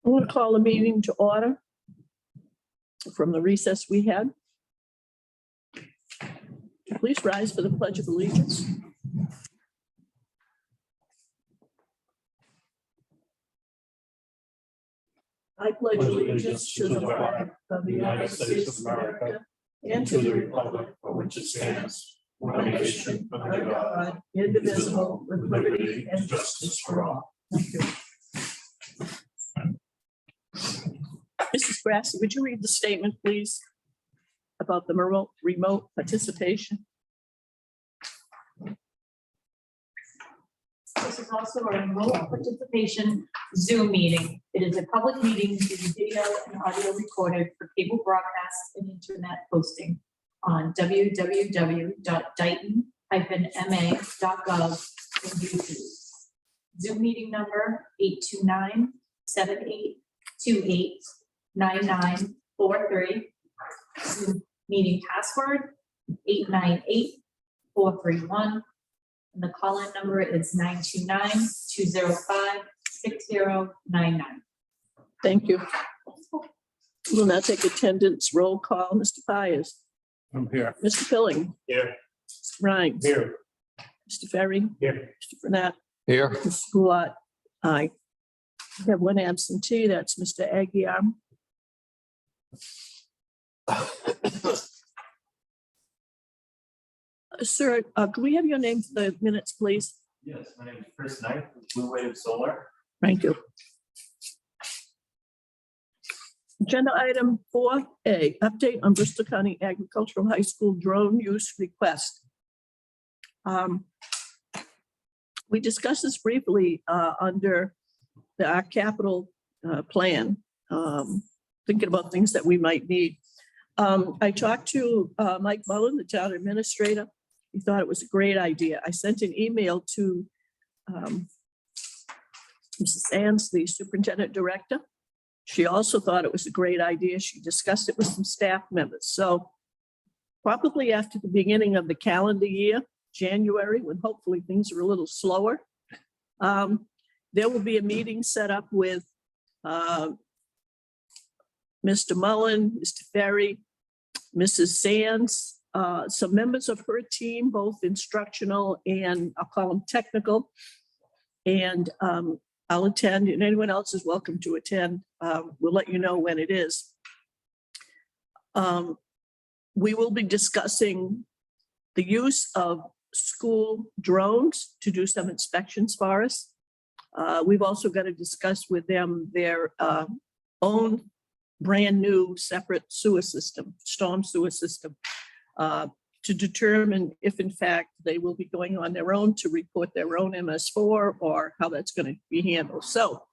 I'm going to call the meeting to order from the recess we had. Please rise for the Pledge of Allegiance. I pledge allegiance to the flag of the United States of America and to the republic for which it stands, one nation, under God, indivisible, with liberty and justice for all. Thank you. Mrs. Grassi, would you read the statement, please, about the remote participation? This is also a remote participation Zoom meeting. It is a public meeting being video and audio recorded for cable broadcast and internet posting on www.dighton-ma.gov and YouTube. Zoom meeting number 829-7828-9943. Zoom meeting password 898431. And the call-in number is 929-205-6099. Thank you. We'll now take attendance roll call. Mr. Pius. I'm here. Mr. Filling. Here. Ryan. Here. Mr. Ferry. Here. Mr. Burnett. Here. Mr. Goulart. Aye. We have one absentee. That's Mr. Aguirre. Sir, can we have your name for the minutes, please? Yes, my name is Chris Knight with Blue Wave Solar. Thank you. Agenda item 4A, update on Bristol County Agricultural High School drone use request. We discussed this briefly under our capital plan, thinking about things that we might need. I talked to Mike Mullen, the town administrator. He thought it was a great idea. I sent an email to Mrs. Sands, the superintendent director. She also thought it was a great idea. She discussed it with some staff members. So probably after the beginning of the calendar year, January, when hopefully things are a little slower, there will be a meeting set up with Mr. Mullen, Mr. Ferry, Mrs. Sands, some members of her team, both instructional and I'll call them technical. And I'll attend, and anyone else is welcome to attend. We'll let you know when it is. We will be discussing the use of school drones to do some inspections for us. We've also got to discuss with them their own brand new separate sewer system, storm sewer system, to determine if in fact they will be going on their own to report their own MS4 or how that's going to be handled. So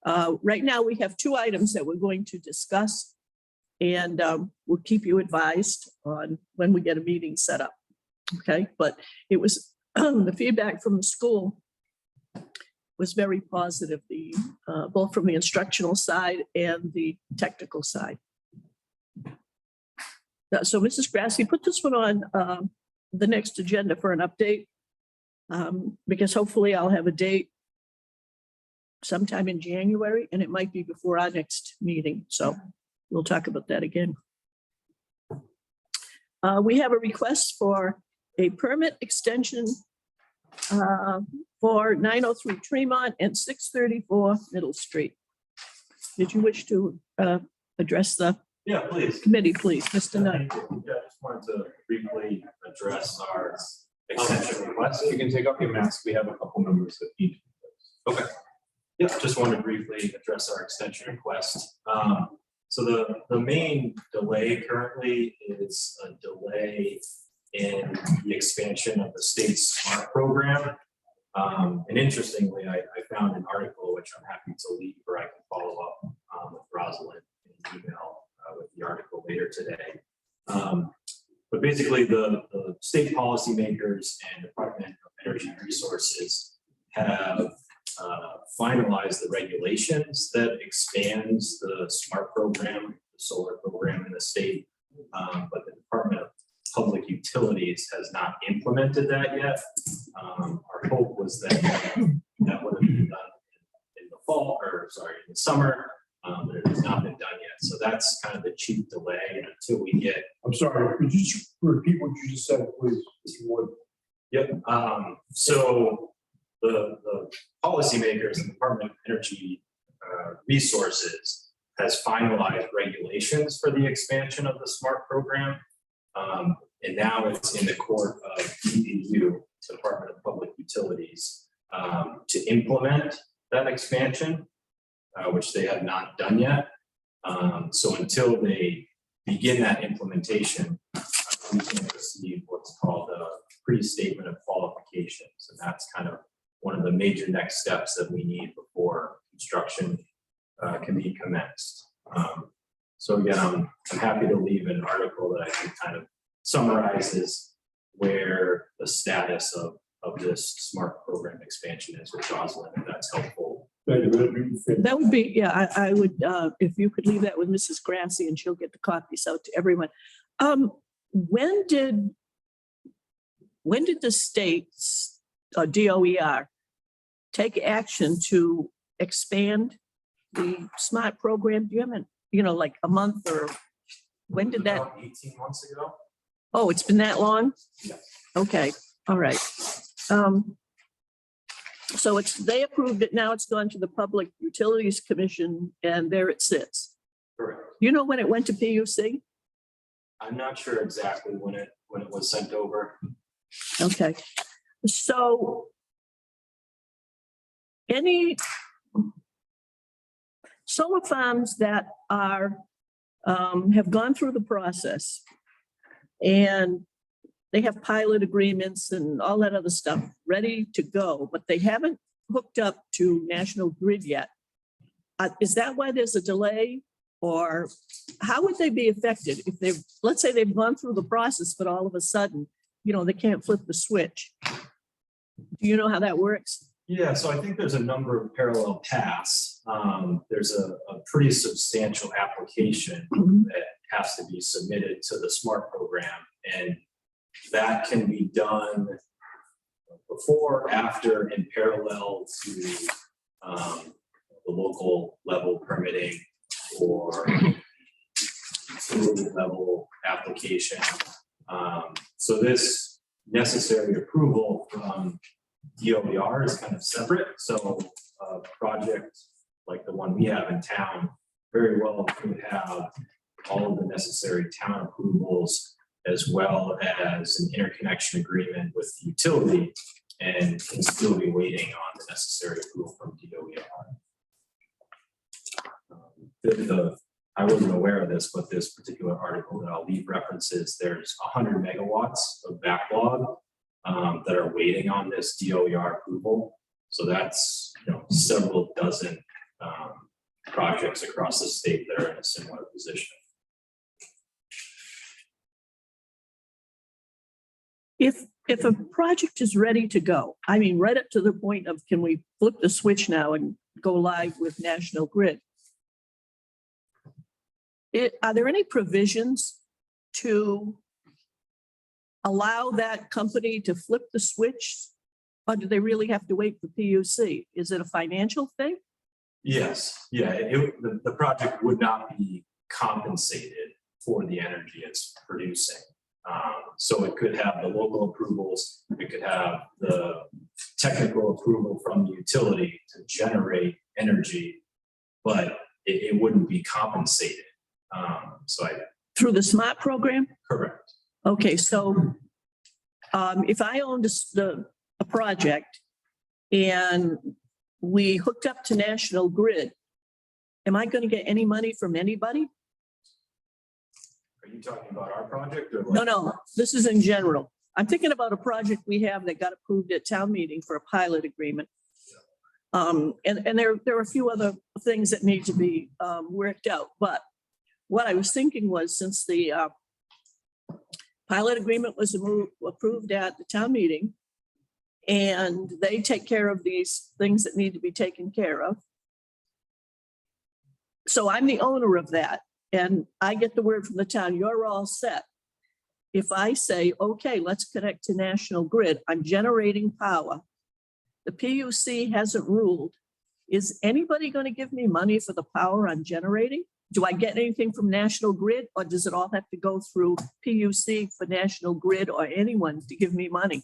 right now we have two items that we're going to discuss, and we'll keep you advised on when we get a meeting set up. Okay, but it was the feedback from the school was very positive, both from the instructional side and the technical side. So Mrs. Grassi, put this one on the next agenda for an update, because hopefully I'll have a date sometime in January, and it might be before our next meeting. So we'll talk about that again. We have a request for a permit extension for 903 Tremont and 634 Middle Street. Did you wish to address the committee, please, Mr. Knight? Yeah, I just wanted to briefly address our extension request. You can take off your mask. We have a couple members that need. Okay. Yeah, just wanted to briefly address our extension request. So the main delay currently is a delay in the expansion of the state SMART program. And interestingly, I found an article which I'm happy to leave, or I can follow up with Rosalind in an email with the article later today. But basically the state policymakers and Department of Energy Resources have finalized the regulations that expands the SMART program, the solar program in the state. But the Department of Public Utilities has not implemented that yet. Our hope was that that would have been done in the fall, or sorry, in the summer. It has not been done yet. So that's kind of the chief delay until we get. I'm sorry, could you just repeat what you just said, please, Mr. Wood? Yep. So the policymakers and Department of Energy Resources has finalized regulations for the expansion of the SMART program. And now it's in the court of DPU, Department of Public Utilities, to implement that expansion, which they have not done yet. So until they begin that implementation, we can receive what's called a pre-statement of qualifications. And that's kind of one of the major next steps that we need before construction can be commenced. So again, I'm happy to leave an article that I think kind of summarizes where the status of this SMART program expansion is with Jocelyn, if that's helpful. That would be, yeah, I would, if you could leave that with Mrs. Grassy and she'll get the copies out to everyone. When did the states, DOER, take action to expand the SMART program? Do you have, like a month or when did that? About 18 months ago. Oh, it's been that long? Yes. Okay, all right. So they approved it, now it's gone to the Public Utilities Commission and there it sits. Correct. You know when it went to PUC? I'm not sure exactly when it was sent over. Okay, so any solar farms that are, have gone through the process and they have pilot agreements and all that other stuff ready to go, but they haven't hooked up to National Grid yet. Is that why there's a delay? Or how would they be affected if they've, let's say they've gone through the process, but all of a sudden, they can't flip the switch? Do you know how that works? Yeah, so I think there's a number of parallel paths. There's a pretty substantial application that has to be submitted to the SMART program, and that can be done before, after, in parallel to the local level permitting or utility level application. So this necessary approval from DOER is kind of separate. So a project like the one we have in town very well could have all of the necessary town approvals as well as an interconnection agreement with the utility, and can still be waiting on the necessary approval from DOER. I wasn't aware of this, but this particular article that I'll leave references, there's 100 megawatts of backlog that are waiting on this DOER approval. So that's several dozen projects across the state that are in a similar position. If a project is ready to go, I mean, right up to the point of, can we flip the switch now and go live with National Grid? Are there any provisions to allow that company to flip the switch? Or do they really have to wait for PUC? Is it a financial thing? Yes, yeah, the project would not be compensated for the energy it's producing. So it could have the local approvals, it could have the technical approval from the utility to generate energy, but it wouldn't be compensated. Through the SMART program? Correct. Okay, so if I owned a project and we hooked up to National Grid, am I going to get any money from anybody? Are you talking about our project or? No, this is in general. I'm thinking about a project we have that got approved at town meeting for a pilot agreement. And there are a few other things that need to be worked out. But what I was thinking was, since the pilot agreement was approved at the town meeting, and they take care of these things that need to be taken care of. So I'm the owner of that, and I get the word from the town, you're all set. If I say, okay, let's connect to National Grid, I'm generating power. The PUC hasn't ruled Is anybody going to give me money for the power I'm generating? Do I get anything from National Grid, or does it all have to go through PUC for National Grid or anyone to give me money?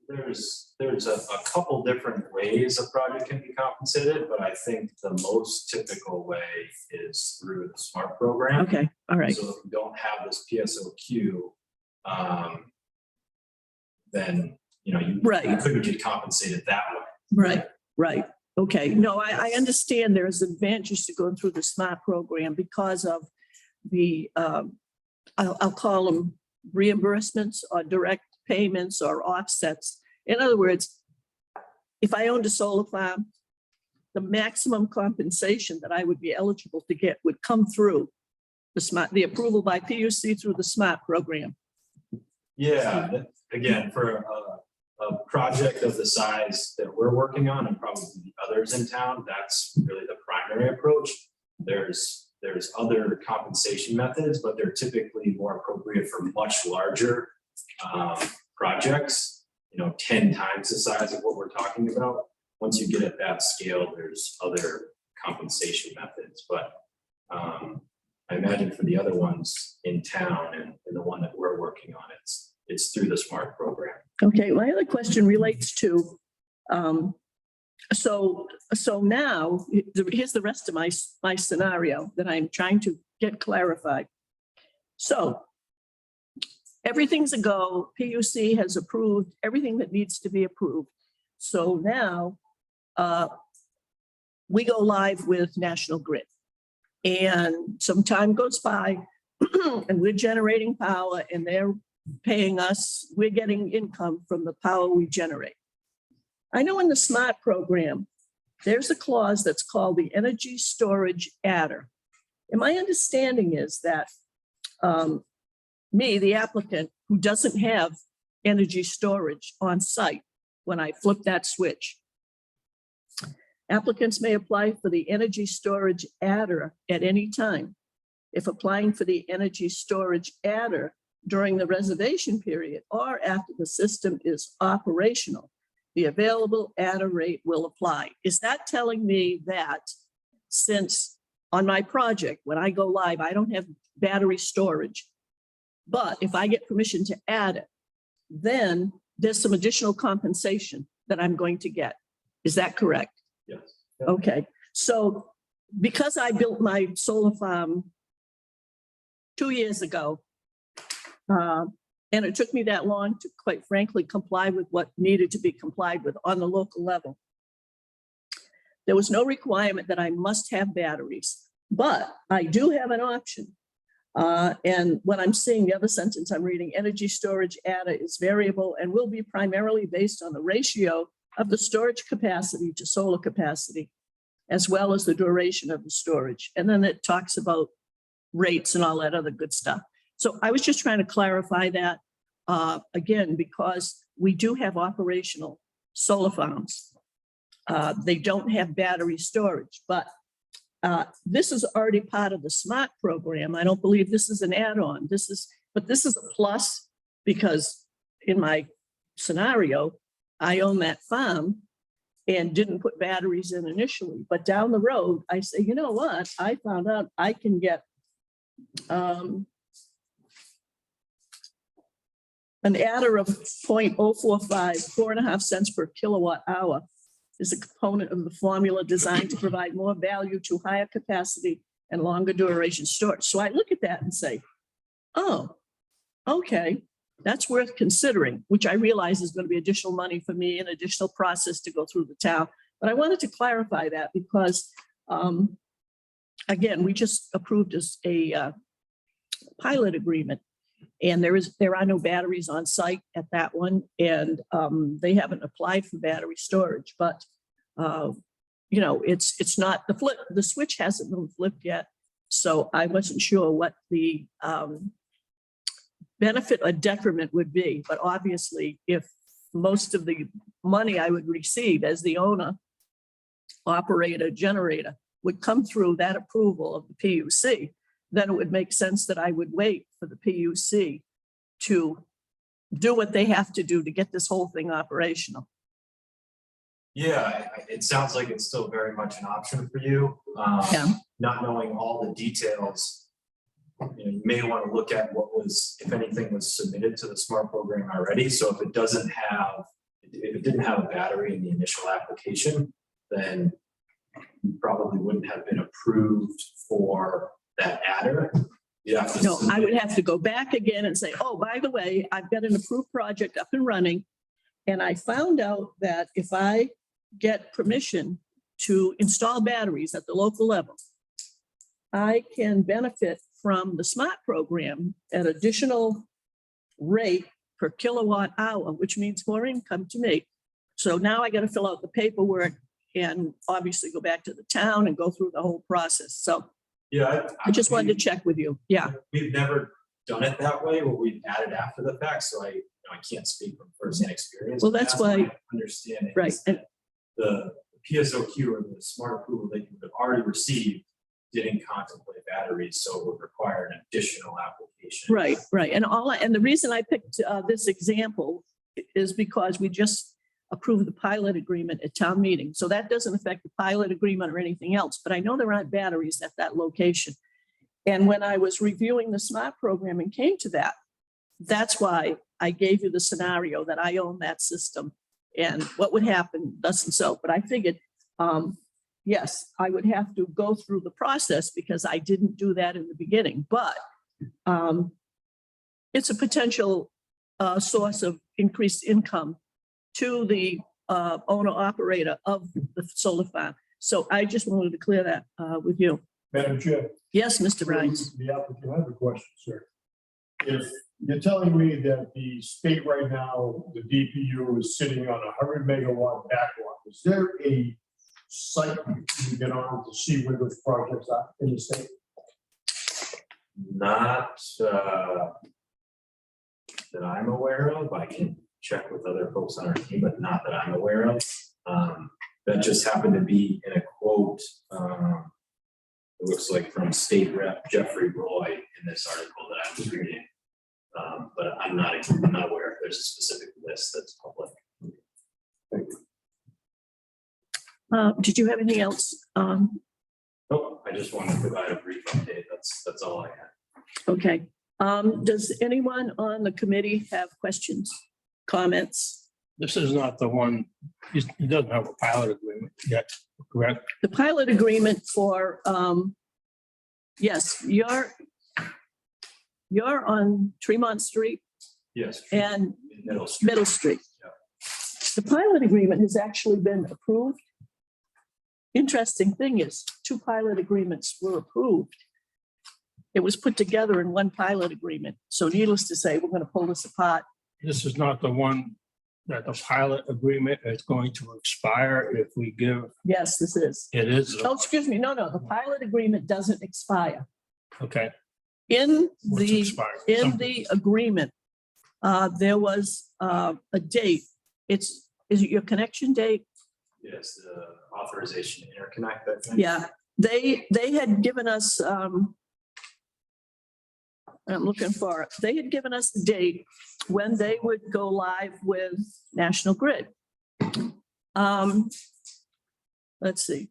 There's a couple different ways a project can be compensated, but I think the most typical way is through the SMART program. Okay, all right. So if you don't have this PSOQ, then, you know, you Right. couldn't get compensated that way. Right, right. Okay, no, I understand there's advantages to going through the SMART program because of the, I'll call them reimbursements or direct payments or offsets. In other words, if I owned a solar farm, the maximum compensation that I would be eligible to get would come through the approval by PUC through the SMART program. Yeah, again, for a project of the size that we're working on and probably the others in town, that's really the primary approach. There's other compensation methods, but they're typically more appropriate for much larger projects, you know, 10 times the size of what we're talking about. Once you get at that scale, there's other compensation methods, but I imagine for the other ones in town and the one that we're working on, it's through the SMART program. Okay, my other question relates to, so now, here's the rest of my scenario that I'm trying to get clarified. So everything's a go. PUC has approved everything that needs to be approved. So now we go live with National Grid. And some time goes by and we're generating power and they're paying us, we're getting income from the power we generate. I know in the SMART program, there's a clause that's called the energy storage adder. And my understanding is that me, the applicant who doesn't have energy storage on site, when I flip that switch, applicants may apply for the energy storage adder at any time. If applying for the energy storage adder during the reservation period or after the system is operational, the available adder rate will apply. Is that telling me that since on my project, when I go live, I don't have battery storage, but if I get permission to add it, then there's some additional compensation that I'm going to get? Is that correct? Yes. Okay, so because I built my solar farm 2 years ago, and it took me that long to, quite frankly, comply with what needed to be complied with on the local level. There was no requirement that I must have batteries, but I do have an option. And when I'm seeing the other sentence I'm reading, energy storage adder is variable and will be primarily based on the ratio of the storage capacity to solar capacity, as well as the duration of the storage. And then it talks about rates and all that other good stuff. So I was just trying to clarify that again, because we do have operational solar farms. They don't have battery storage, but this is already part of the SMART program. I don't believe this is an add-on. But this is a plus because in my scenario, I own that farm and didn't put batteries in initially. But down the road, I say, you know what? I found out I can get an adder of 0.045, 4.5 cents per kilowatt hour is a component of the formula designed to provide more value to higher capacity and longer duration storage. So I look at that and say, oh, okay, that's worth considering, which I realize is going to be additional money for me, an additional process to go through the town. But I wanted to clarify that because, again, we just approved a pilot agreement. And there are no batteries on site at that one, and they haven't applied for battery storage. But you know, it's not the switch hasn't been flipped yet, so I wasn't sure what the benefit or detriment would be. But obviously, if most of the money I would receive as the owner, operator, generator would come through that approval of the PUC, then it would make sense that I would wait for the PUC to do what they have to do to get this whole thing operational. Yeah, it sounds like it's still very much an option for you. Yeah. Not knowing all the details, you may want to look at what was, if anything, was submitted to the SMART program already. So if it didn't have a battery in the initial application, then you probably wouldn't have been approved for that adder. You have to No, I submit- would have to go back again and say, oh, by the way, I've got an approved project up and running. And I found out that if I get permission to install batteries at the local level, I can benefit from the SMART program at additional rate per kilowatt hour, which means more income to me. So now I got to fill out the paperwork and obviously go back to the town and go through the whole process. So Yeah, I just wanted to check with you. Yeah, We've never done it that way, where we've added after the fact, so I can't speak from firsthand experience. Well, but that's my why- understanding right. is that the PSOQ or the SMART approval that you would have already received didn't contemplate batteries, so it would require an additional application. Right, right. And the reason I picked this example is because we just approved the pilot agreement at town meeting. So that doesn't affect the pilot agreement or anything else, but I know there aren't batteries at that location. And when I was reviewing the SMART program and came to that, that's why I gave you the scenario that I own that system and what would happen, thus and so. But I figured, yes, I would have to go through the process because I didn't do that in the beginning, but it's a potential source of increased income to the owner operator of the solar farm. So I just wanted to clear that with you. Madam Chair. Yes, Mr. Rhines. The applicant, I have a question, sir. If you're telling me that the state right now, the DPU is sitting on 100 megawatt backlog, is there a site you can get on to see where those projects are in the state? Not that I'm aware of. I can check with other folks on our team, but not that I'm aware of. That just happened to be in a quote. It looks like from State Rep Jeffrey Roy in this article that I was reading. But I'm not aware if there's a specific list that's public. Did you have anything else? Nope, I just wanted to provide a brief update. That's all I had. Okay. Does anyone on the committee have questions, comments? This is not the one, he doesn't have a pilot agreement yet, correct? The pilot agreement for, yes, you're on Tremont Street Yes. and in Middle Street. Middle Street. Yeah. The pilot agreement has actually been approved. Interesting thing is, 2 pilot agreements were approved. It was put together in one pilot agreement. So needless to say, we're going to pull this apart. This is not the one that the pilot agreement is going to expire if we give, Yes, this is. it is, Oh, excuse me. No, the pilot agreement doesn't expire. okay. In what's the expired? In the agreement, there was a date. Is it your connection date? Yes, the authorization to interconnect. I think. Yeah, they had given us, I'm looking for it. They had given us the date when they would go live with National Grid. Let's see.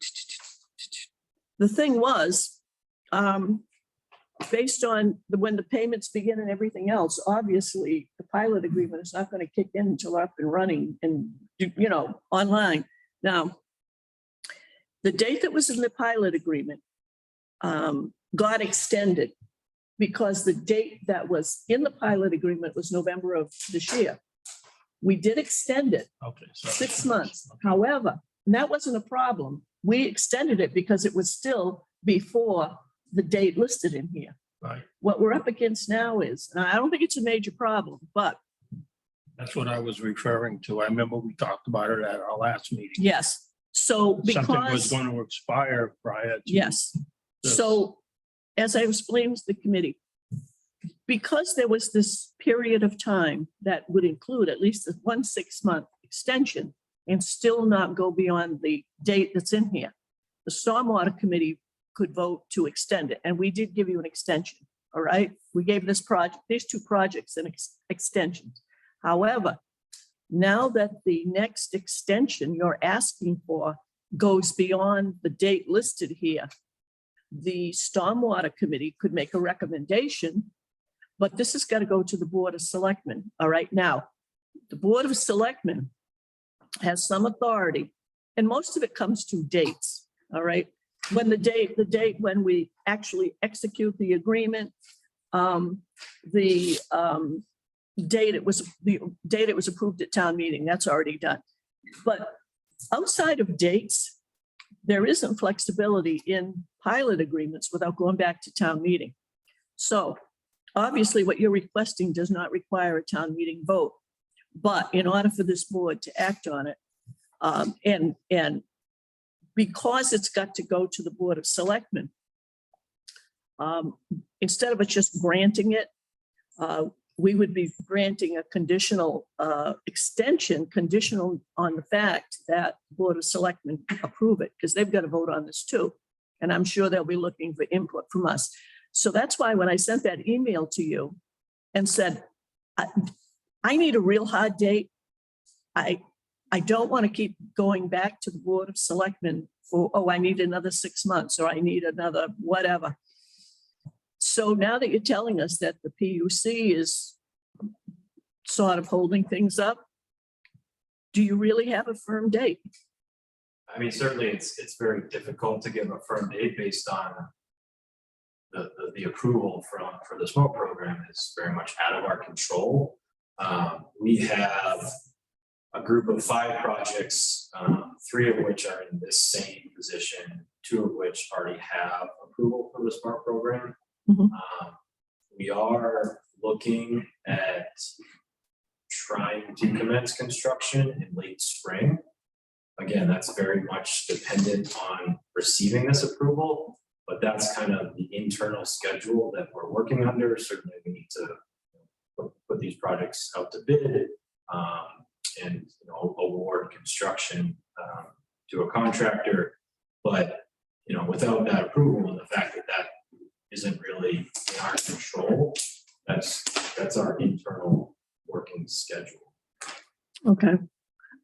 The thing was, based on when the payments begin and everything else, obviously the pilot agreement is not going to kick in until up and running and, online. Now, the date that was in the pilot agreement got extended because the date that was in the pilot agreement was November of this year. We did extend it Okay. so- 6 months. However, and that wasn't a problem. We extended it because it was still before the date listed in here. Right, What we're up against now is, and I don't think it's a major problem, but that's what I was referring to. I remember we talked about it at our last meeting. yes. So Something was because, going to expire prior to. yes. this. So as I explained to the committee, because there was this period of time that would include at least a 1 6-month extension and still not go beyond the date that's in here, the Stormwater Committee could vote to extend it. And we did give you an extension, all right? We gave this project, these 2 projects an extension. However, Now that the next extension you're asking for goes beyond the date listed here, the Stormwater Committee could make a recommendation, but this has got to go to the Board of Selectmen. All right, now, the Board of Selectmen has some authority, and most of it comes to dates, all right? When the date when we actually execute the agreement, the date it was approved at town meeting, that's already done. But outside of dates, there isn't flexibility in pilot agreements without going back to town meeting. So obviously what you're requesting does not require a town meeting vote. But in order for this board to act on it, and because it's got to go to the Board of Selectmen, instead of it just granting it, we would be granting a conditional extension, conditional on the fact that the Board of Selectmen approve it, because they've got to vote on this too. And I'm sure they'll be looking for input from us. So that's why when I sent that email to you and said, I need a real hard date. I don't want to keep going back to the Board of Selectmen for, oh, I need another 6 months, or I need another whatever. So now that you're telling us that the PUC is sort of holding things up, do you really have a firm date? I mean, certainly it's very difficult to give a firm date based on the approval for the smoke program is very much out of our control. We have a group of 5 projects, 3 of which are in this same position, 2 of which already have approval for the SMART program. Mhm. We are looking at trying to commence construction in late spring. Again, that's very much dependent on receiving this approval, but that's kind of the internal schedule that we're working under. Certainly we need to put these projects out to bid and award construction to a contractor. But without that approval and the fact that that isn't really in our control, that's our internal working schedule. Okay.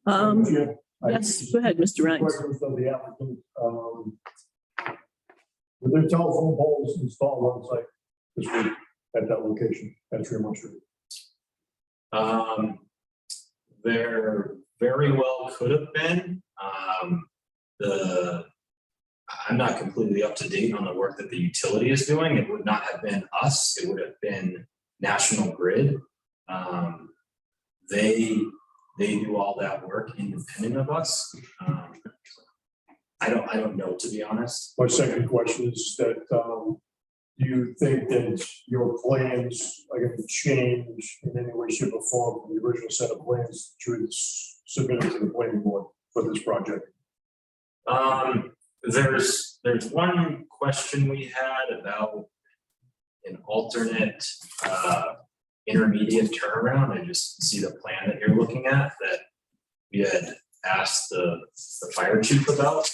Yeah, Yes, go ahead, Mr. Rhines. Questions of the applicant. Were there telephone poles installed on site this week at that location at Tremont Street? There very well could have been. I'm not completely up to date on the work that the utility is doing. It would not have been us. It would have been National Grid. They do all that work independent of us. I don't know, to be honest. My second question is that, do you think that your plans are going to change in any way, shape, or form from the original set of plans that you submitted to the planning board for this project? There's one question we had about an alternate intermediate turnaround. I just see the plan that you're looking at that we had asked the fire chief about.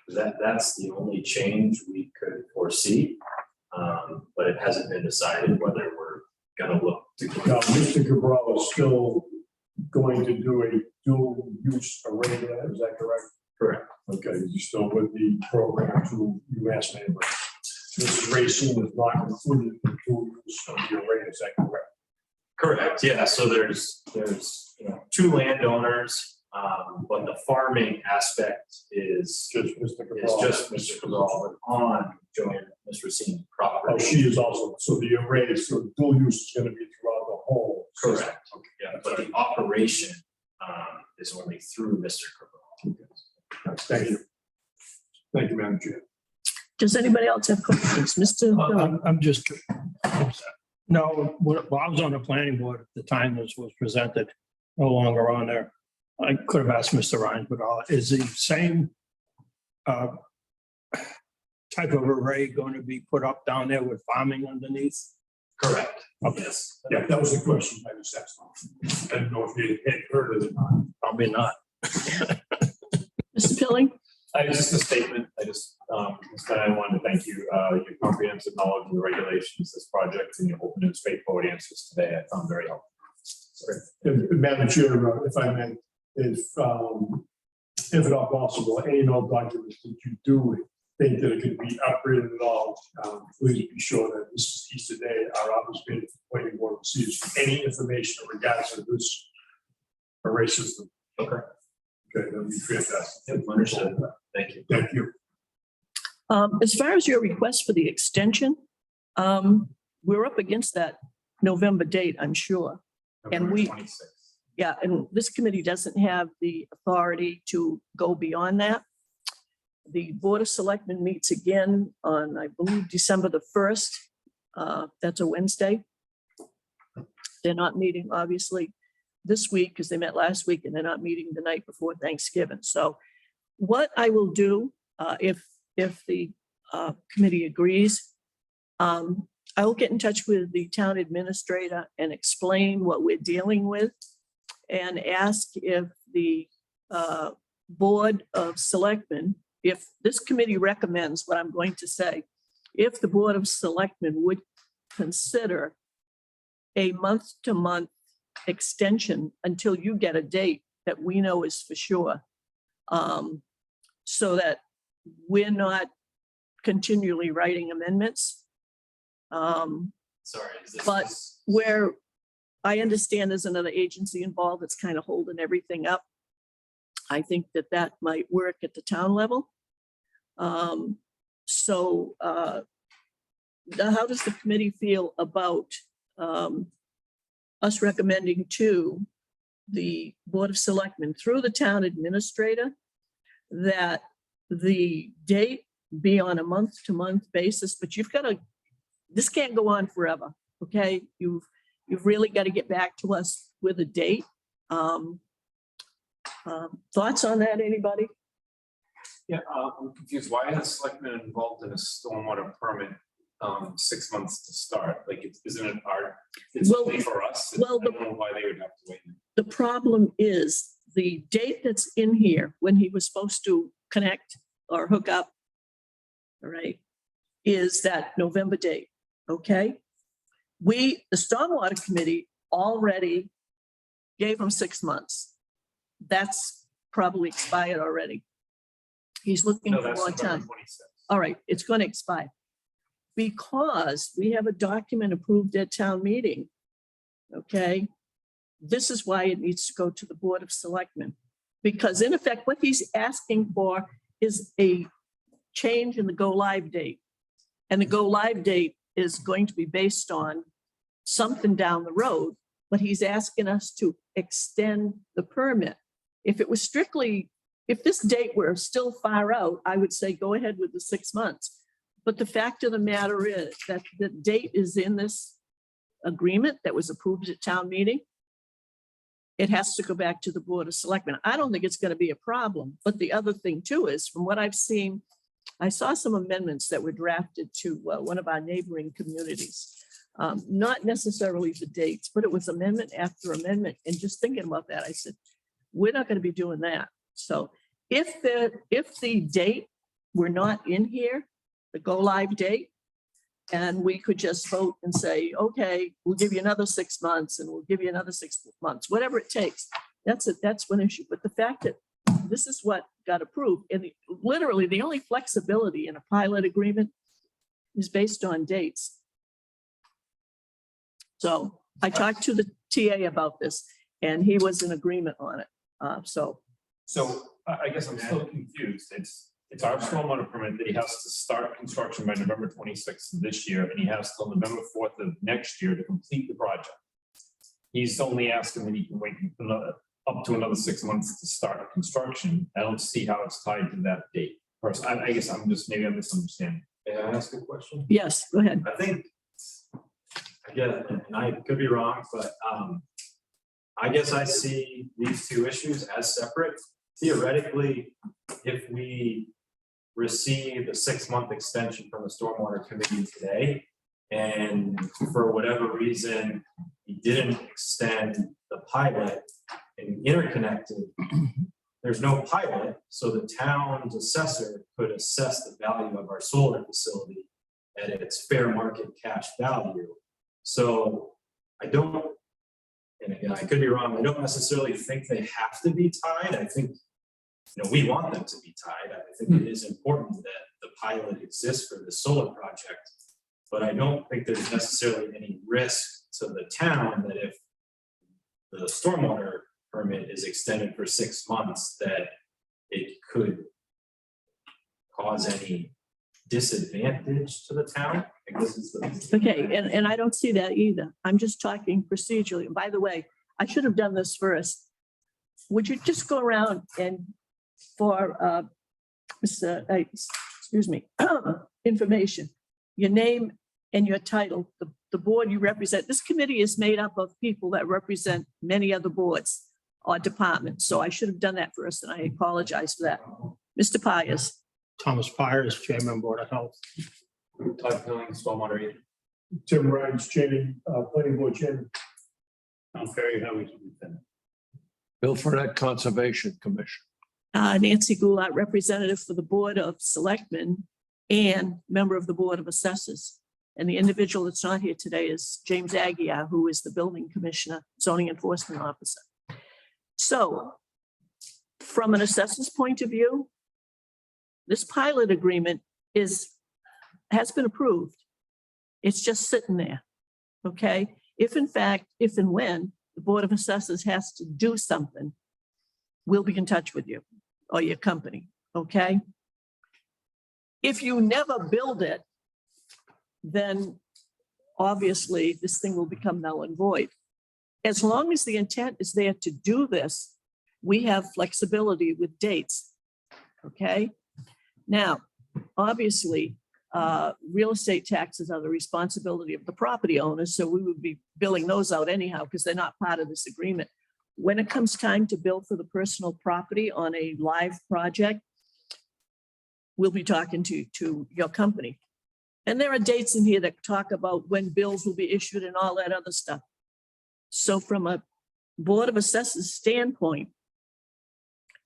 That's the only change we could foresee, but it hasn't been decided whether we're going to look to. Now, Mr. Cabral is still going to do a dual use array there, is that correct? Correct. Okay, he's still with the program to UMass neighbor. Mrs. Racine is not included in the dual use of the array, is that correct? Correct, yeah, so there's 2 landowners, but the farming aspect is Just Mr. Cabral. It's just Mr. Cabral on Joanne, Ms. Racine's Oh, property. she is also, so the array, so dual use is going to be throughout the whole. system. Correct, yeah, but the operation is only through Mr. Cabral. Thank you. Thank you, Madam Chair. Does anybody else have questions? Mr. I'm just, no, while I was on the planning board at the time this was presented, no longer on there. I could have asked Mr. Ryan, but is the same type of array going to be put up down there with farming underneath? Correct. Okay. Yes. Yeah, that was the question I just asked. I didn't know if you had heard of it or not. Probably not. Mr. Pilling? Just a statement. I wanted to thank you, your comprehensive knowledge of the regulations, this project, and your open and straightforward answers today. I found very helpful. Madam Chair, if I may, if at all possible, any and all documents that you do think that it could be upgraded at all, please be sure that this is Easter Day, our office meeting, planning board receives any information in regards to this array system. Okay. Okay, that'd be fantastic. Yep, understood. Thank you. Thank you. As far as your request for the extension, we're up against that November date, I'm sure. And November we- 26th. Yeah, and this committee doesn't have the authority to go beyond that. The Board of Selectmen meets again on, I believe, December the 1st. That's a Wednesday. They're not meeting, obviously, this week because they met last week, and they're not meeting the night before Thanksgiving. So what I will do, if the committee agrees, I will get in touch with the town administrator and explain what we're dealing with and ask if the Board of Selectmen, if this committee recommends what I'm going to say, if the Board of Selectmen would consider a month-to-month extension until you get a date that we know is for sure, so that we're not continually writing amendments. Sorry, is this? But where I understand there's another agency involved that's kind of holding everything up. I think that that might work at the town level. So how does the committee feel about us recommending to the Board of Selectmen through the town administrator that the date be on a month-to-month basis, but you've got to, this can't go on forever, okay? You've really got to get back to us with a date. Thoughts on that, anybody? Yeah, I'm confused. Why is the selectmen involved in a stormwater permit 6 months to start? Like, isn't it our, it's Well- only for us? well, I don't know why they would have to wait. The problem is the date that's in here when he was supposed to connect or hook up, all right, is that November date, okay? The Stormwater Committee already gave him 6 months. That's probably expired already. He's looking No, for that's more November time. 26th. All right, it's going to expire. Because we have a document approved at town meeting, okay? This is why it needs to go to the Board of Selectmen. Because in effect, what he's asking for is a change in the go-live date. And the go-live date is going to be based on something down the road, but he's asking us to extend the permit. If it was strictly, if this date were still far out, I would say go ahead with the 6 months. But the fact of the matter is that the date is in this agreement that was approved at town meeting. It has to go back to the Board of Selectmen. I don't think it's going to be a problem. But the other thing too is, from what I've seen, I saw some amendments that were drafted to one of our neighboring communities. Not necessarily the dates, but it was amendment after amendment. And just thinking about that, I said, we're not going to be doing that. So if the date were not in here, the go live date, and we could just vote and say, okay, we'll give you another 6 months and we'll give you another 6 months, whatever it takes. That's one issue. But the fact that this is what got approved, and literally the only flexibility in a pilot agreement is based on dates. So I talked to the TA about this and he was in agreement on it. So I guess I'm still confused. It's our stormwater permit that he has to start construction by November 26th of this year, and he has till November 4th of next year to complete the project. He's only asking that he can wait up to another 6 months to start construction. I don't see how it's tied to that date. I guess maybe I'm misunderstanding. May I ask a question? yes, go ahead. I think, again, and I could be wrong, but I guess I see these two issues as separate. Theoretically, if we receive a 6-month extension from the Stormwater Committee today, and for whatever reason, we didn't extend the pilot and interconnected, there's no pilot, so the town's assessor could assess the value of our solar facility at its fair market cash value. So I don't, and again, I could be wrong, I don't necessarily think they have to be tied. I think, we want them to be tied. I think it is important that the pilot exists for the solar project. But I don't think there's necessarily any risk to the town that if the stormwater permit is extended for 6 months, that it could cause any disadvantage to the town. Because it's the. Okay, and I don't see that either. I'm just talking procedurally. And by the way, I should have done this first. Would you just go around and for, excuse me, information, your name and your title, the board you represent. This committee is made up of people that represent many other boards or departments. So I should have done that first, and I apologize for that. Mr. Pius. Thomas Pires, Chairman, Board of Health. Todd Pilling, Stormwater agent. Tim Ryan's chairman, planning board chairman. I'm very happy to be there. Bill Fredette Conservation Commission. Nancy Goulart, representative for the Board of Selectmen and member of the Board of Assessors. And the individual that's not here today is James Aguirre, who is the building commissioner, zoning enforcement officer. So from an assessor's point of view, this pilot agreement has been approved. It's just sitting there, okay? If in fact, if and when the Board of Assessors has to do something, we'll be in touch with you or your company, okay? If you never build it, then obviously this thing will become null and void. As long as the intent is there to do this, we have flexibility with dates, okay? Now, obviously, real estate taxes are the responsibility of the property owners, so we would be billing those out anyhow because they're not part of this agreement. When it comes time to bill for the personal property on a live project, we'll be talking to your company. And there are dates in here that talk about when bills will be issued and all that other stuff. So from a Board of Assessors standpoint,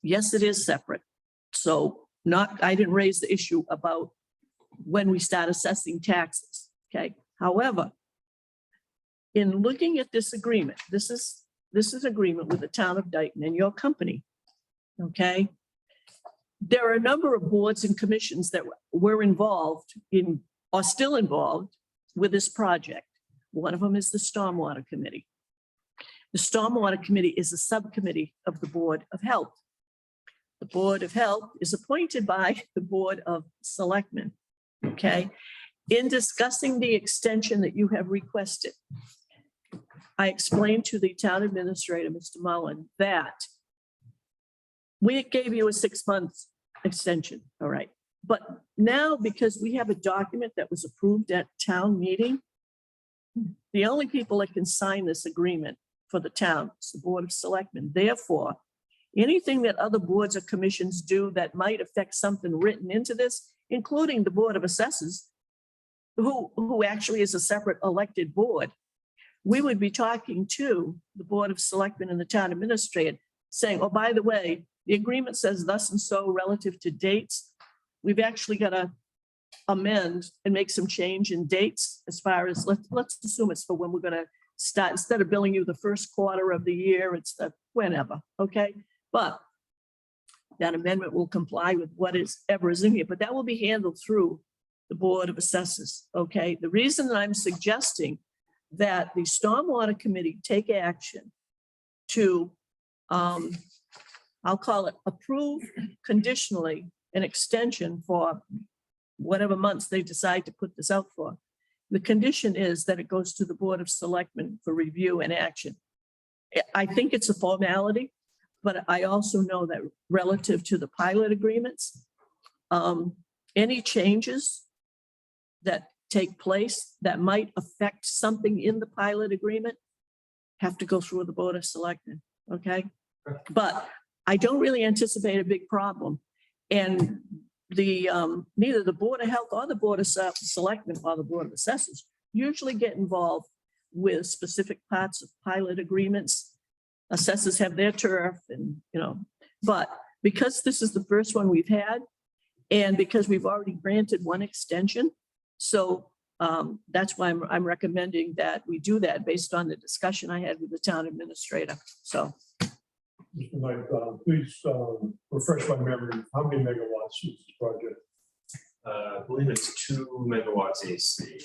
yes, it is separate. So I didn't raise the issue about when we start assessing taxes, okay? However, in looking at this agreement, this is agreement with the town of Dayton and your company, okay? There are a number of boards and commissions that were involved in, or still involved with this project. One of them is the Stormwater Committee. The Stormwater Committee is a subcommittee of the Board of Health. The Board of Health is appointed by the Board of Selectmen, okay? In discussing the extension that you have requested, I explained to the town administrator, Mr. Mullen, that we gave you a 6-month extension, all right? But now, because we have a document that was approved at town meeting, the only people that can sign this agreement for the town is the Board of Selectmen. Therefore, anything that other boards or commissions do that might affect something written into this, including the Board of Assessors, who actually is a separate elected board, we would be talking to the Board of Selectmen and the town administrator saying, oh, by the way, the agreement says thus and so relative to dates. We've actually got to amend and make some change in dates as far as, let's assume it's for when we're going to start, instead of billing you the first quarter of the year, it's the whenever, okay? But that amendment will comply with what is ever is in here, but that will be handled through the Board of Assessors, okay? The reason that I'm suggesting that the Stormwater Committee take action to, I'll call it approve conditionally an extension for whatever months they decide to put this out for. The condition is that it goes to the Board of Selectmen for review and action. I think it's a formality, but I also know that relative to the pilot agreements, any changes that take place that might affect something in the pilot agreement have to go through the Board of Selectmen, okay? But I don't really anticipate a big problem. And the neither the Board of Health or the Board of Selectmen or the Board of Assessors usually get involved with specific parts of pilot agreements. Assessors have their turf and, but because this is the first one we've had, and because we've already granted one extension, so That's why I'm recommending that we do that based on the discussion I had with the town administrator. So Mr. Knight, please refresh my memory. How many megawatts is this project? I believe it's 2 megawatts AC.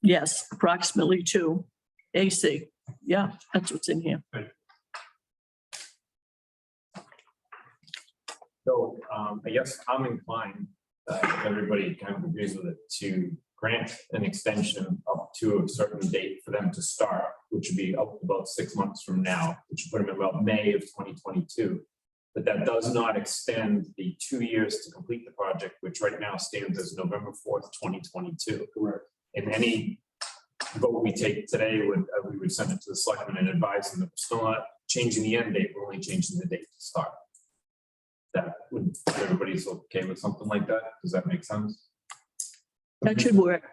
yes, approximately 2 AC. Yeah, that's what's in here. So I guess I'm inclined, if everybody kind of agrees with it, to grant an extension up to a certain date for them to start, which would be up to about 6 months from now, which would put them in about May of 2022. But that does not extend the 2 years to complete the project, which right now stands as November 4th, 2022. Correct. And any vote we take today would, we would send it to the selectmen and advise them that we're still not changing the end date, we're only changing the date to start. That would, everybody's okay with something like that? Does that make sense? That should work.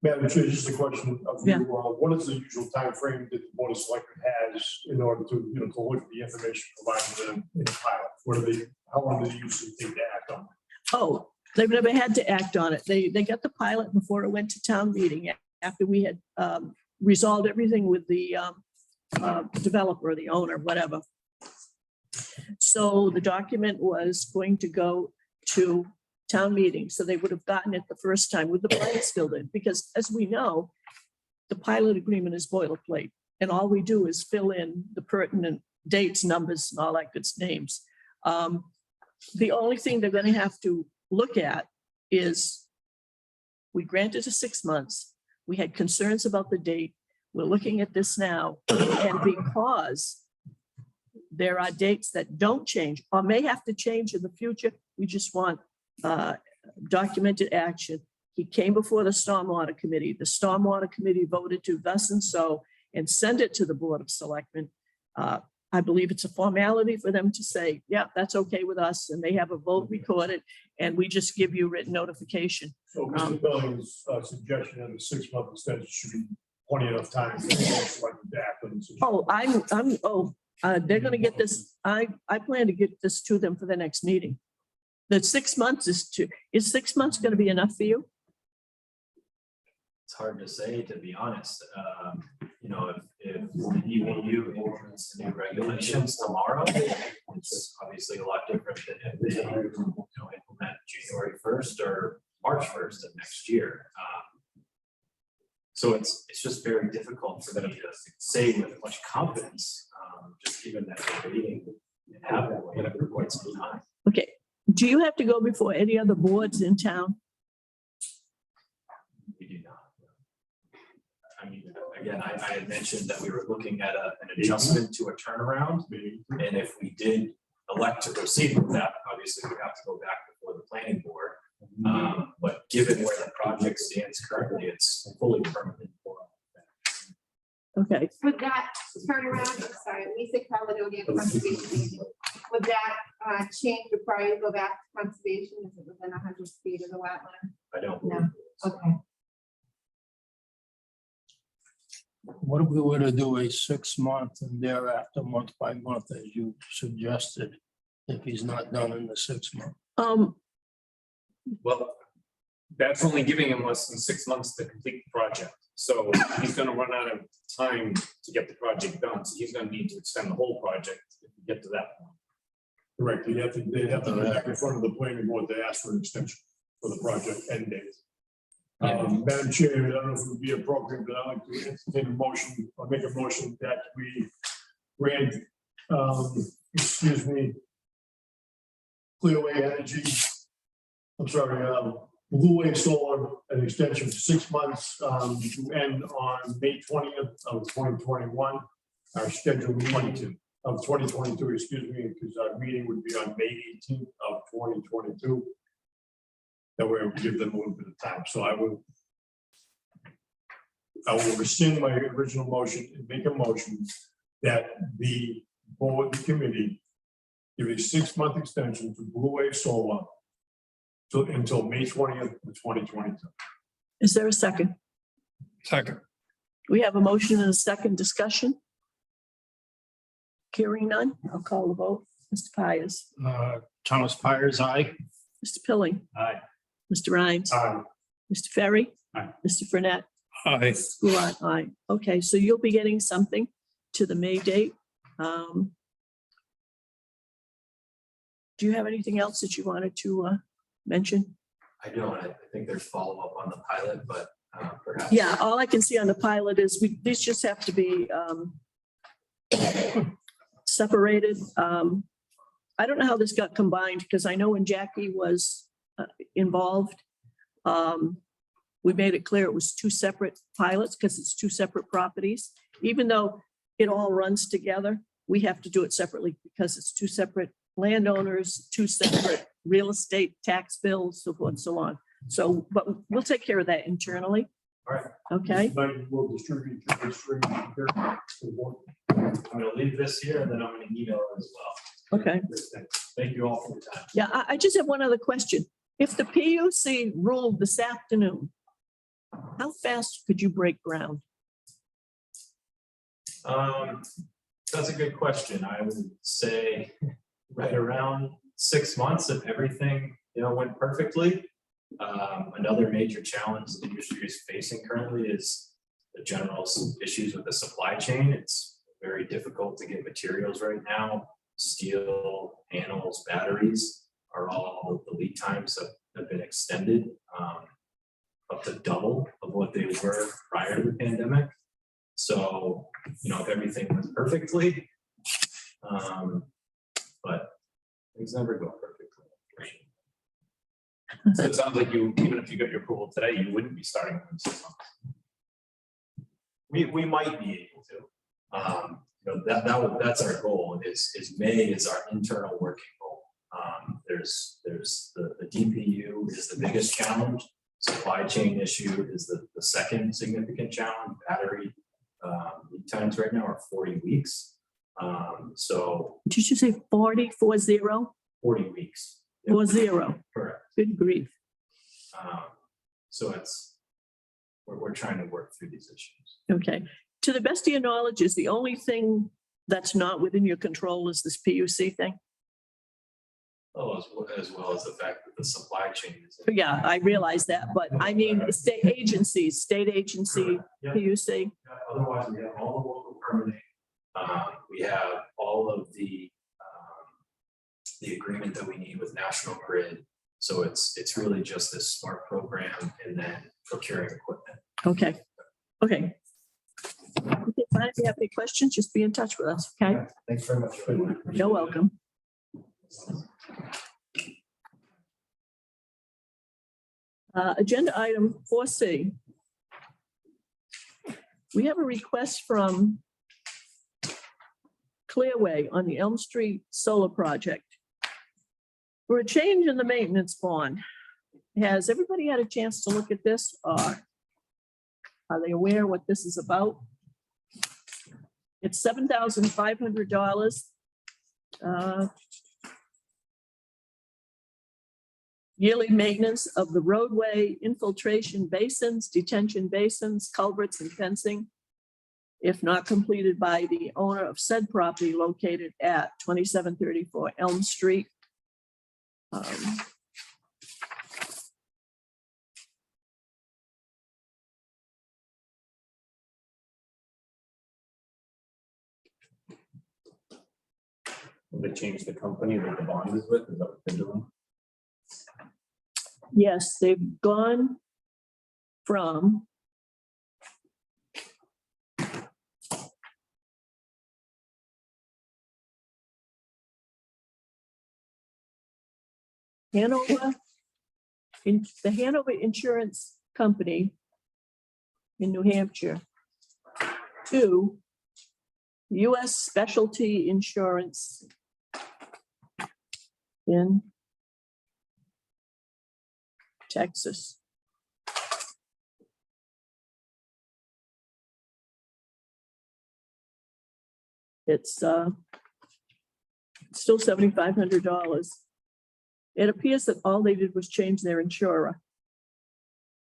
Madam Chair, just a question of you. Yeah. What is the usual time frame that the Board of Selectmen has in order to, to look at the information provided to them in the pilot? What are they, how long do they usually take to act on? Oh, they've never had to act on it. They got the pilot before it went to town meeting, after we had resolved everything with the developer, the owner, whatever. So the document was going to go to town meeting, so they would have gotten it the first time with the plans filled in, because as we know, the pilot agreement is boilerplate, and all we do is fill in the pertinent dates, numbers, and all that good names. The only thing they're going to have to look at is we granted to 6 months. We had concerns about the date. We're looking at this now, and because there are dates that don't change or may have to change in the future, we just want documented action. He came before the Stormwater Committee. The Stormwater Committee voted to thus and so and send it to the Board of Selectmen. I believe it's a formality for them to say, yeah, that's okay with us, and they have a vote recorded, and we just give you written notification. So Mr. Billings' suggestion of the 6-month extension should be plenty enough time for the Board of Selectmen to act on this issue. They're gonna get this, I plan to get this to them for the next meeting. The 6 months is 6 months gonna be enough for you? It's hard to say, to be honest. If the EVU implements the new regulations tomorrow, it's obviously a lot different than if they implement January 1st or March 1st of next year. So it's just very difficult for them to say with much confidence, just given that they're waiting and have been waiting for quite some time. Okay, do you have to go before any other boards in town? We do not. I mean, again, I had mentioned that we were looking at an adjustment to a turnaround. And if we did elect to proceed with that, obviously we have to go back before the planning board. But given where the project stands currently, it's fully permanent. Okay, Would that turnaround, I'm sorry, Lisa Caledonia Conservation, would that change before you go back to conservation? Is it within 100 feet of the wetland? I don't. No. believe so. Okay. What if we were to do a 6 month and thereafter month by month, as you suggested, if he's not done in the 6 months? Well, that's only giving him less than 6 months to complete the project. So he's gonna run out of time to get the project done. So he's gonna need to extend the whole project if we get to that point. Correct. They have to go back in front of the planning board to ask for an extension for the project end date. Madam Chair, I don't know if it would be appropriate, but I'd like to entertain a motion or make a motion that we grant, Clearway Energy, Blue Wave Solar, an extension for 6 months, to end on May 20th of 2021. Our scheduled meeting of 2022, excuse me, because our meeting would be on May 18th of 2022. That way we give them a little bit of time. So I will rescind my original motion and make a motion that the board, the committee, give a 6-month extension to Blue Wave Solar until May 20th of 2022. is there a second? Second. We have a motion and a second discussion. Hearing none, I'll call the vote. Mr. Pius, Thomas Pires, aye. Mr. Pilling, Aye. Mr. Rhines, Aye. Mr. Ferry. Aye. Mr. Burnett. Aye. Goulart, aye. Okay, so you'll be getting something to the May date. Do you have anything else that you wanted to mention? I don't, I think there's follow-up on the pilot, but perhaps. Yeah, all I can see on the pilot is these just have to be separated. I don't know how this got combined because I know when Jackie was involved, we made it clear it was two separate pilots because it's two separate properties. Even though it all runs together, we have to do it separately because it's two separate landowners, two separate real estate tax bills, so forth and so on. So, but we'll take care of that internally. All right. Okay, Tonight we'll distribute your history here to the board. I'm gonna leave this here and then I'm gonna email it as well. okay. Thank you all for your time. Yeah, I just have one other question. If the PUC ruled this afternoon, how fast could you break ground? That's a good question. I would say right around 6 months if everything, went perfectly. Another major challenge the industry is facing currently is the general issues with the supply chain. It's very difficult to get materials right now. Steel, panels, batteries are all, the lead times have been extended up to double of what they were prior to the pandemic. So, if everything went perfectly, but things never go perfectly. So it sounds like even if you got your approval today, you wouldn't be starting in 6 months. We might be able to. That's our goal. Is May is our internal working goal. There's the DPU is the biggest challenge. Supply chain issue is the second significant challenge. Battery lead times right now are 40 weeks. So Did you say 40, 40? 40 weeks. 40. Correct. Good grief. So we're trying to work through these issues. Okay. To the best of your knowledge, is the only thing that's not within your control is this PUC thing? Oh, as well as the fact that the supply chain is. Yeah, I realize that, but I mean, the state agency, Yeah. PUC. Otherwise, we have all the local permitting. We have all of the agreement that we need with National Grid. So it's really just this smart program and then procuring equipment. Okay, okay. Okay, fine. If you have any questions, just be in touch with us, okay? Thanks very much. You're welcome. Agenda item 4C. We have a request from Clearway on the Elm Street Solar Project for a change in the maintenance bond. Has everybody had a chance to look at this, or are they aware what this is about? It's $7,500. Yearly maintenance of the roadway, infiltration basins, detention basins, culverts, and fencing, if not completed by the owner of said property located at 2734 Elm Street. They changed the company that the bond is with, is that what they're doing? Yes, they've gone from Hanover, the Hanover Insurance Company in New Hampshire to US Specialty Insurance in Texas. It's still $7,500. It appears that all they did was change their insurer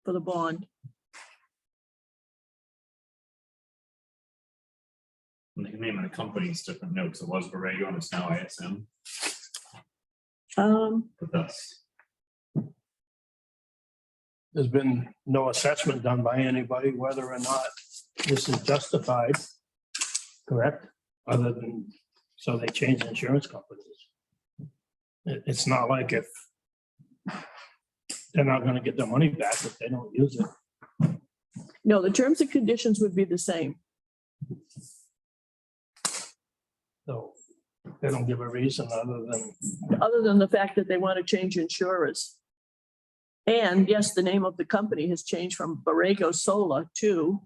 for the bond. And the name of the company is different notes. It was Borrego and it's now ISM, Um, but that's there's been no assessment done by anybody whether or not this is justified, correct? Other than, so they changed insurance companies. It's not like if they're not gonna get their money back if they don't use it. No, the terms and conditions would be the same. So they don't give a reason Other than the fact that they want to change insurers. And yes, the name of the company has changed from Borrego Solar to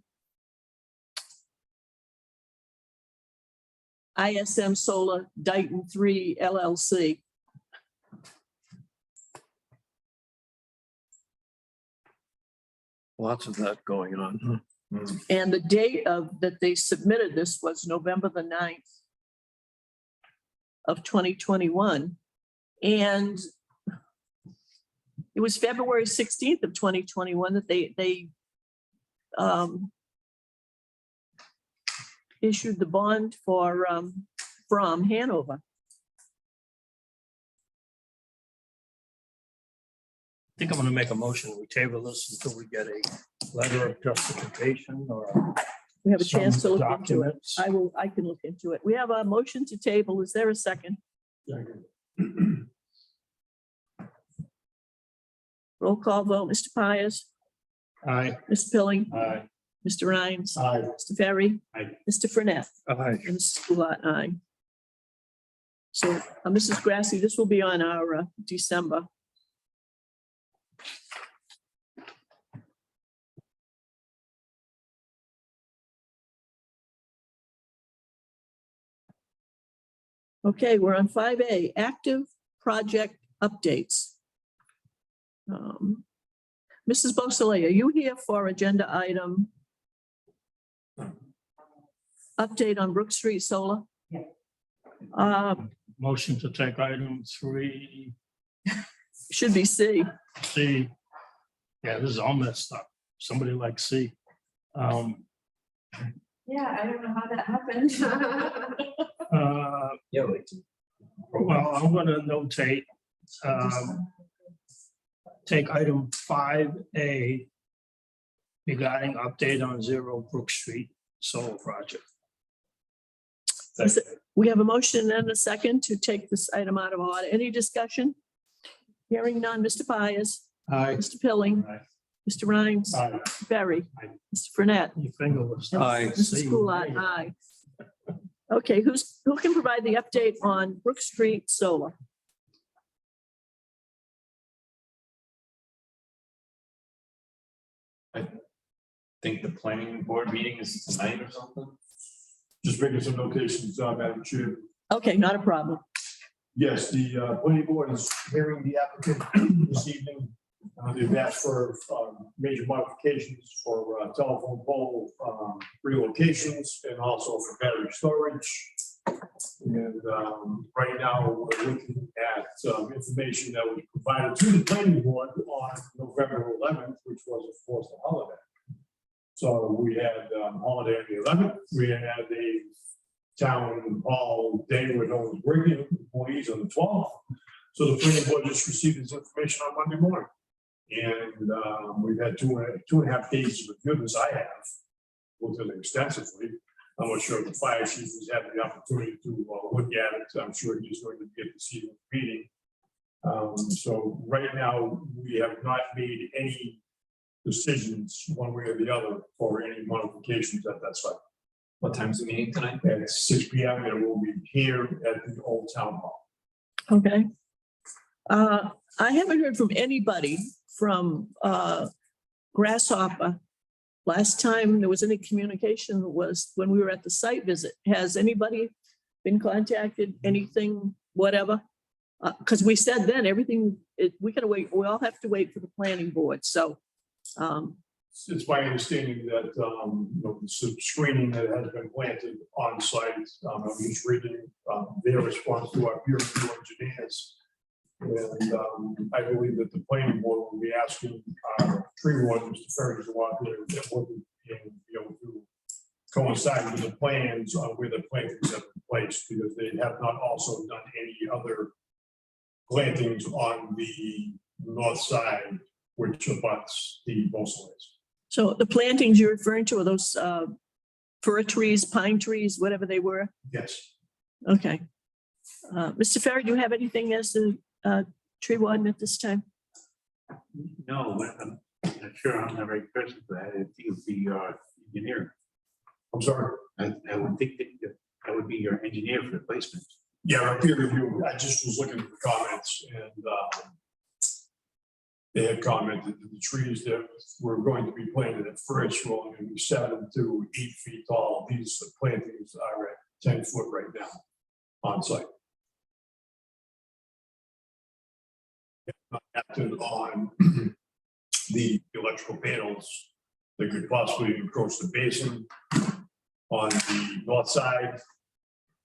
ISM Solar Dayton 3 LLC. Lots of that going on. And the date of that they submitted this was November the 9th of 2021. And it was February 16th of 2021 that they issued the bond for from Hanover. I think I'm gonna make a motion. We table this until we get a letter of justification or We have a chance to some look into it. documents. I can look into it. We have a motion to table. Is there a second? Roll call vote, Mr. Pires, Aye. Mr. Pilling, Aye. Mr. Rhines, Aye. Mr. Ferry, Aye. Mr. Frenette, Aye. and Mrs. Goulart, aye. So, Mrs. Grassi, this will be on our December. Okay, we're on 5A, active project updates. Mrs. Beausoleil, are you here for agenda item? Update on Brook Street Solar? Motion to take item 3, Should be C. C. Yeah, this is all messed up. Somebody like C. Yeah, I don't know how that happened. Yeah. Well, I'm gonna notate, take item 5A regarding update on 0 Brook Street solar project. We have a motion and a second to take this item out of order. Any discussion? Hearing none. Mr. Pires, Aye. Mr. Pilling, Aye. Mr. Rhines, Aye. Barry, Aye. Mr. Frenette, Your finger was. Aye. Mrs. Goulart, aye. Okay, who can provide the update on Brook Street Solar? Think the planning board meeting is tonight or something? Just making some notations, Madam Chair. Okay, not a problem. Yes, the planning board is hearing the applicant this evening. They've asked for major modifications for telephone pole relocations and also for battery storage. And right now, we're looking at information that was provided to the planning board on November 11th, which was, of course, the holiday. So we had holiday on the 11th. We had a town hall day with no working employees on the 12th. So the planning board just received this information on Monday morning. And we've had two and a half days of review this. I have looked at it extensively. I'm not sure if the fire chief has had the opportunity to look at it. I'm sure he's going to get to see the meeting. So right now, we have not made any decisions one way or the other for any modifications at that site. What time's the meeting tonight? At 6 p.m. and it will be here at the old town hall. Okay. I haven't heard from anybody from Grasshopper. Last time there was any communication was when we were at the site visit. Has anybody been contacted, anything, whatever? Because we said then everything, we gotta wait, we all have to wait for the planning board, so. It's my understanding that, some screening that has been planted on site. I'm just reading their response to our peer review engineers. And I believe that the planning board will be asking tree warden, Mr. Ferry, to walk there and be able to coincide with the plans on where the plantings have been placed, because they have not also done any other plantings on the north side which abuts the Bosleys. So the plantings you're referring to are those fir trees, pine trees, whatever they were? Yes. Okay. Mr. Ferry, do you have anything as the tree warden at this time? No, I'm not sure I'm the right person for that. I think it would be your engineer. I'm sorry. I would think that would be your engineer for the placement. Yeah, peer review. I just was looking for comments and they had commented that the trees that were going to be planted at first were only going to be 7 to 8 feet tall. These plantings are at 10 foot right now on site. Acted on the electrical panels that could possibly encroach the basin on the north side.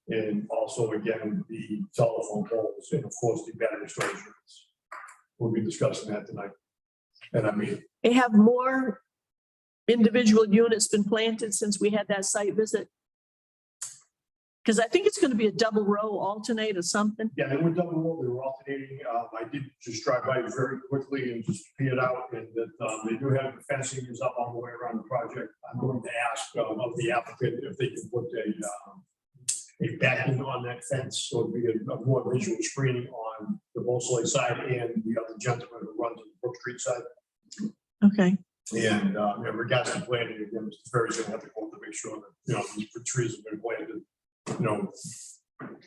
And also, again, the telephone poles and of course the battery storage units. We'll be discussing that tonight. And I mean, They have more individual units been planted since we had that site visit? Because I think it's going to be a double row alternate or something. yeah, they were double roll, they were alternating. I did just drive by very quickly and just peered out and that they do have the fencing is up all the way around the project. I'm going to ask of the applicant if they can put a backing on that fence, so it'd be a more visual screening on the Beausoleil side and the other gentleman who runs the Brook Street side. Okay, And in regards to planting, again, Mr. Ferry's gonna have to go to make sure that, you know, these trees have been planted, you know,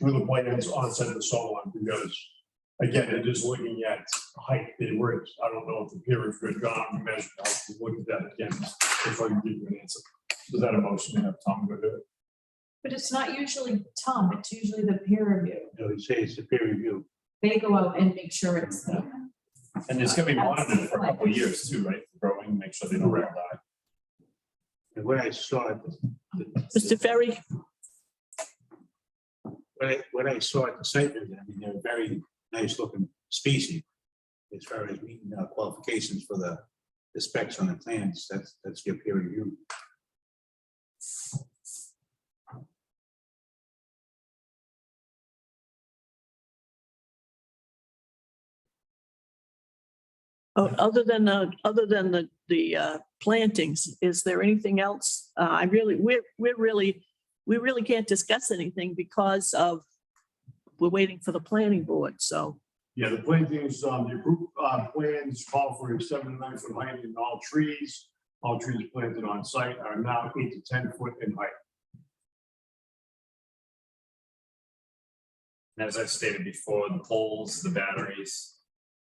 with the plans on set and so on, because again, it is looking at height. They were, I don't know if the peer review had gone and measured out to look at that again, if I can give you an answer. Was that a motion to have Tom go do it? But it's not usually Tom, it's usually the peer review. So you say it's a peer review. They go out and make sure it's the. And it's gonna be monitored for a couple of years too, right? Growing, make sure they don't all die. And what I saw, Mr. Ferry, what I saw at the site visit, I mean, they're very nice looking species. As far as meeting qualifications for the specs on the plans, that's your peer review. other than the plantings, is there anything else? We really can't discuss anything because we're waiting for the planning board, so. Yeah, the plantings, the approved plans call for a 7 to 9 foot height in all trees. All trees planted on site are now 8 to 10 foot in height. And as I've stated before, the poles, the batteries,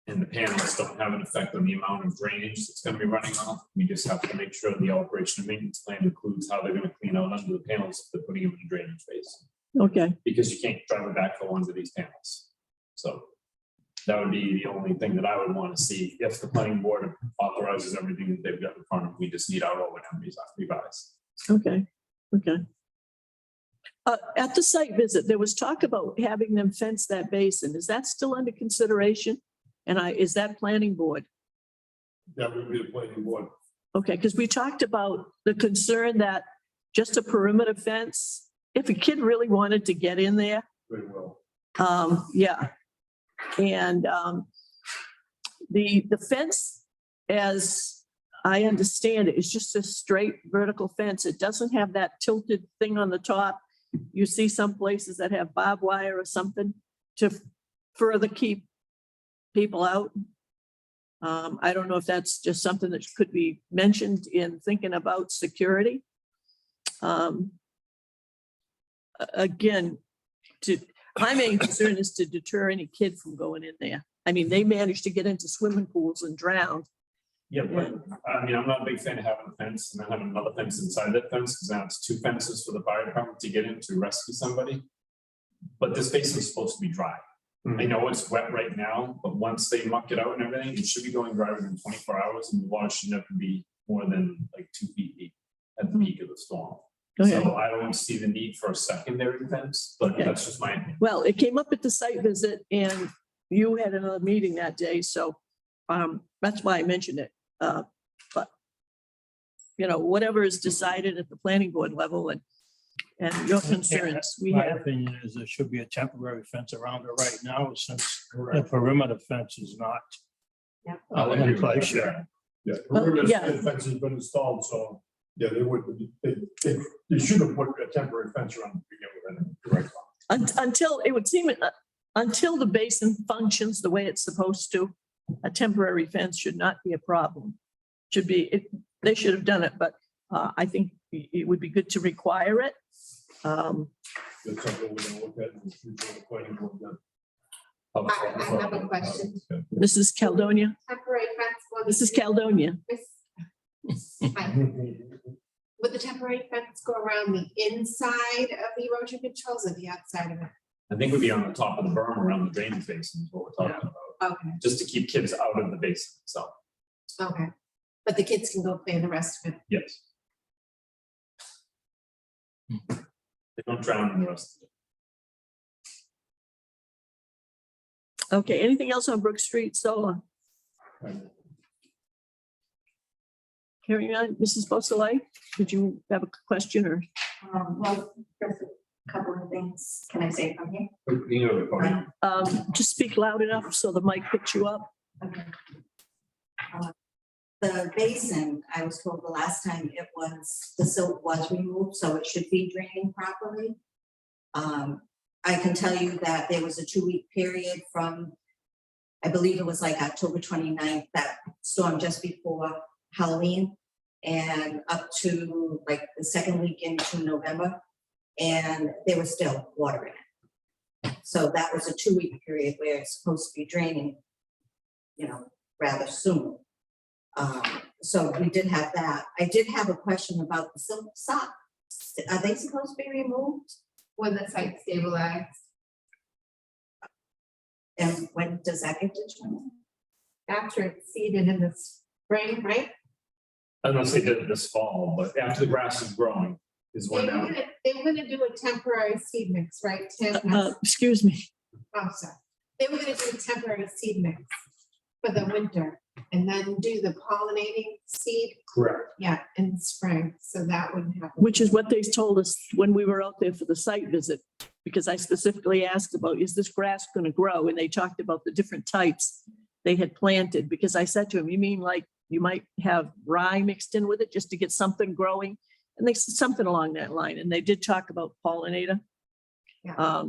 and the panels don't have an effect on the amount of drainage that's gonna be running off. We just have to make sure the operation and maintenance plan includes how they're gonna clean out under the panels if they're putting them in a drainage basin. Okay, Because you can't drive a backhoe under these panels. So that would be the only thing that I would want to see if the planning board authorizes everything that they've got in front of them. We just need our O&M revised. okay. At the site visit, there was talk about having them fence that basin. Is that still under consideration? And is that planning board? That would be the planning board. Okay, because we talked about the concern that just a perimeter fence, if a kid really wanted to get in there, Very well. yeah. And the fence, as I understand it, is just a straight vertical fence. It doesn't have that tilted thing on the top. You see some places that have barbed wire or something to further keep people out. I don't know if that's just something that could be mentioned in thinking about security. Again, my main concern is to deter any kid from going in there. I mean, they managed to get into swimming pools and drown. Yeah, but I mean, I'm not a big fan of having a fence and then having another fence inside that fence, because now it's 2 fences for the fire department to get in to rescue somebody. But this basin is supposed to be dry. I know it's wet right now, but once they muck it out and everything, it should be going dry within 24 hours, and the water should never be more than like 2 feet deep at the peak of the storm. Okay. So I don't see the need for a secondary fence, but Okay. that's just my opinion. Well, it came up at the site visit and you had another meeting that day, so that's why I mentioned it. But you know, whatever is decided at the planning board level and your concerns, we My have. opinion is there should be a temporary fence around it right now, since the Correct. perimeter fence is not in place, yeah. Yeah, Well, perimeter yeah. fence has been installed, so, yeah, they would, they should have put a temporary fence around to begin with, I think, correct. Until, it would seem, until the basin functions the way it's supposed to, a temporary fence should not be a problem. Should be, they should have done it, but I think it would be good to require it. That's something we're gonna look at in the future of the planning board then. I have a question. Mrs. Caledonia, Temporary fence. will Mrs. the- Caledonia. Hi. Would the temporary fence go around the inside of the erosion controls or the outside of it? I think we'd be on the top of the berm around the drainage basin is what we're talking about, Okay, just to keep kids out of the basin itself. okay. But the kids can go play the rest of it. Yes. They don't drown in the rest of it. Okay, anything else on Brook Street Solar? Carrying on, Mrs. Beausoleil, did you have a question or? Well, there's a couple of things. Can I say from here? You know, the podium. Just speak loud enough so the mic picks you up. Okay. The basin, I was told the last time it was, the silt was removed, so it should be draining properly. I can tell you that there was a 2-week period from, I believe it was like October 29th, that storm just before Halloween, and up to like the second week into November, and there was still water in it. So that was a 2-week period where it's supposed to be draining, you know, rather soon. So we did have that. I did have a question about the silk socks. Are they supposed to be removed? When the site stabilized, And when does that get determined? after it's seeded in the spring, right? Unless they did it this fall, but after the grass is growing is when that would. They were gonna do a temporary seed mix, right, Tim? Excuse me. Oh, sorry. They were gonna do a temporary seed mix for the winter and then do the pollinating seed, Correct. yeah, in the spring, so that wouldn't happen. Which is what they told us when we were out there for the site visit, because I specifically asked about, is this grass going to grow? And they talked about the different types they had planted, because I said to him, you mean like you might have rye mixed in with it just to get something growing? And they said something along that line. And they did talk about pollinator. Yeah.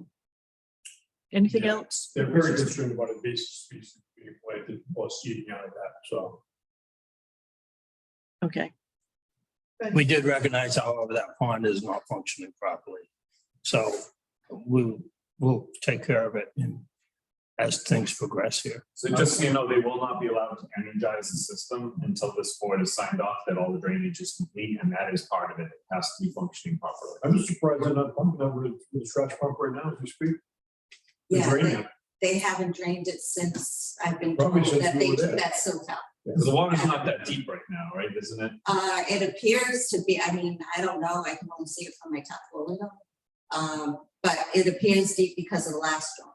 Anything Yeah. else? They're very concerned about invasive species being planted or seeding out of that, so. Okay. We did recognize, however, that pond is not functioning properly. So we'll take care of it as things progress here. So just so you know, they will not be allowed to energize the system until this board is signed off that all the drainage is complete, and that is part of it. It has to be functioning properly. I'm just surprised they're not pumping that with a scratch pump right now as we speak. They're Yeah, draining it. they haven't drained it since I've been told Probably since that we they were took there. that silt out. Because the water's not that deep right now, right? Isn't it? It appears to be, I mean, I don't know, I can only see it from my top floor window. But it appears deep because of the last storm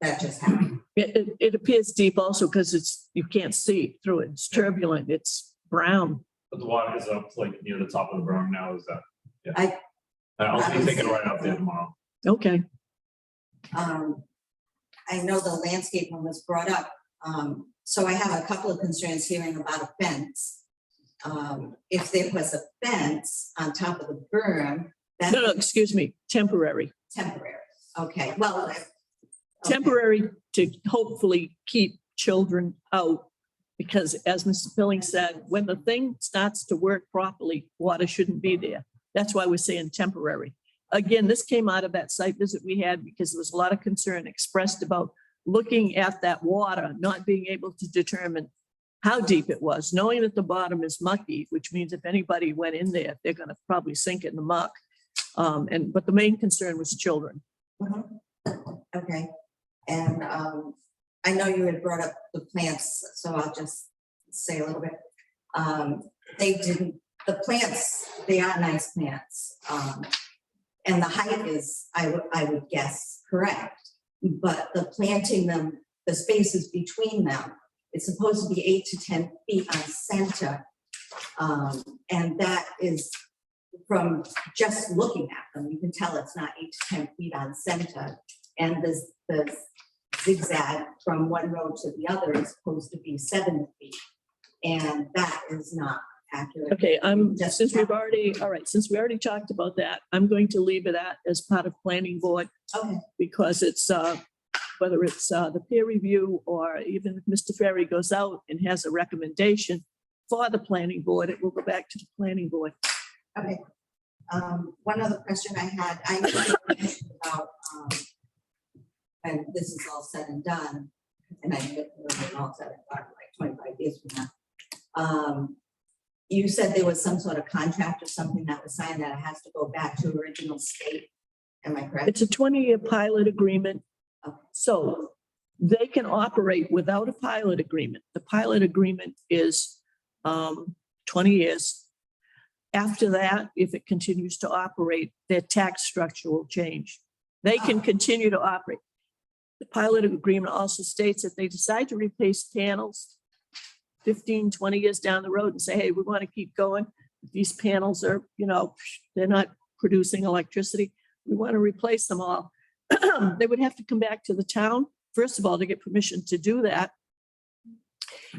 that just happened. It appears deep also because you can't see through it. It's turbulent. It's brown. But the water is up like near the top of the berm now, is that? Yeah. I- I'll be taking it right out there tomorrow. Okay. I know the landscaping was brought up. So I have a couple of concerns hearing about a fence. If there was a fence on top of the berm, No, that's excuse me, temporary. temporary. Okay, well. okay. Temporary to hopefully keep children out. Because as Mr. Pilling said, when the thing starts to work properly, water shouldn't be there. That's why we're saying temporary. Again, this came out of that site visit we had because there was a lot of concern expressed about looking at that water, not being able to determine how deep it was, knowing that the bottom is mucky, which means if anybody went in there, they're going to probably sink in the muck. But the main concern was children. Mhm. Okay, and I know you had brought up the plants, so I'll just say a little bit. The plants, they are nice plants. And the height is, I would guess, correct. But the planting them, the spaces between them, it's supposed to be 8 to 10 feet on center. And that is from just looking at them, you can tell it's not 8 to 10 feet on center. And the zigzag from one road to the other is supposed to be 7 feet. And that is not accurate. Okay, Just- since we already talked about that, I'm going to leave it as part of planning board Okay, because it's, whether it's the peer review or even if Mr. Ferry goes out and has a recommendation for the planning board, it will go back to the planning board. okay. One other question I had, I know you mentioned about, and this is all said and done, and I get all said and done, like 25 years from now. You said there was some sort of contract or something that was signed that it has to go back to original state. Am I correct? It's a 20-year pilot agreement. Okay. So they can operate without a pilot agreement. The pilot agreement is 20 years. After that, if it continues to operate, their tax structure will change. They can continue to operate. The pilot agreement also states that they decide to replace panels 15, 20 years down the road and say, hey, we want to keep going. These panels are, they're not producing electricity. We want to replace them all. They would have to come back to the town, first of all, to get permission to do that.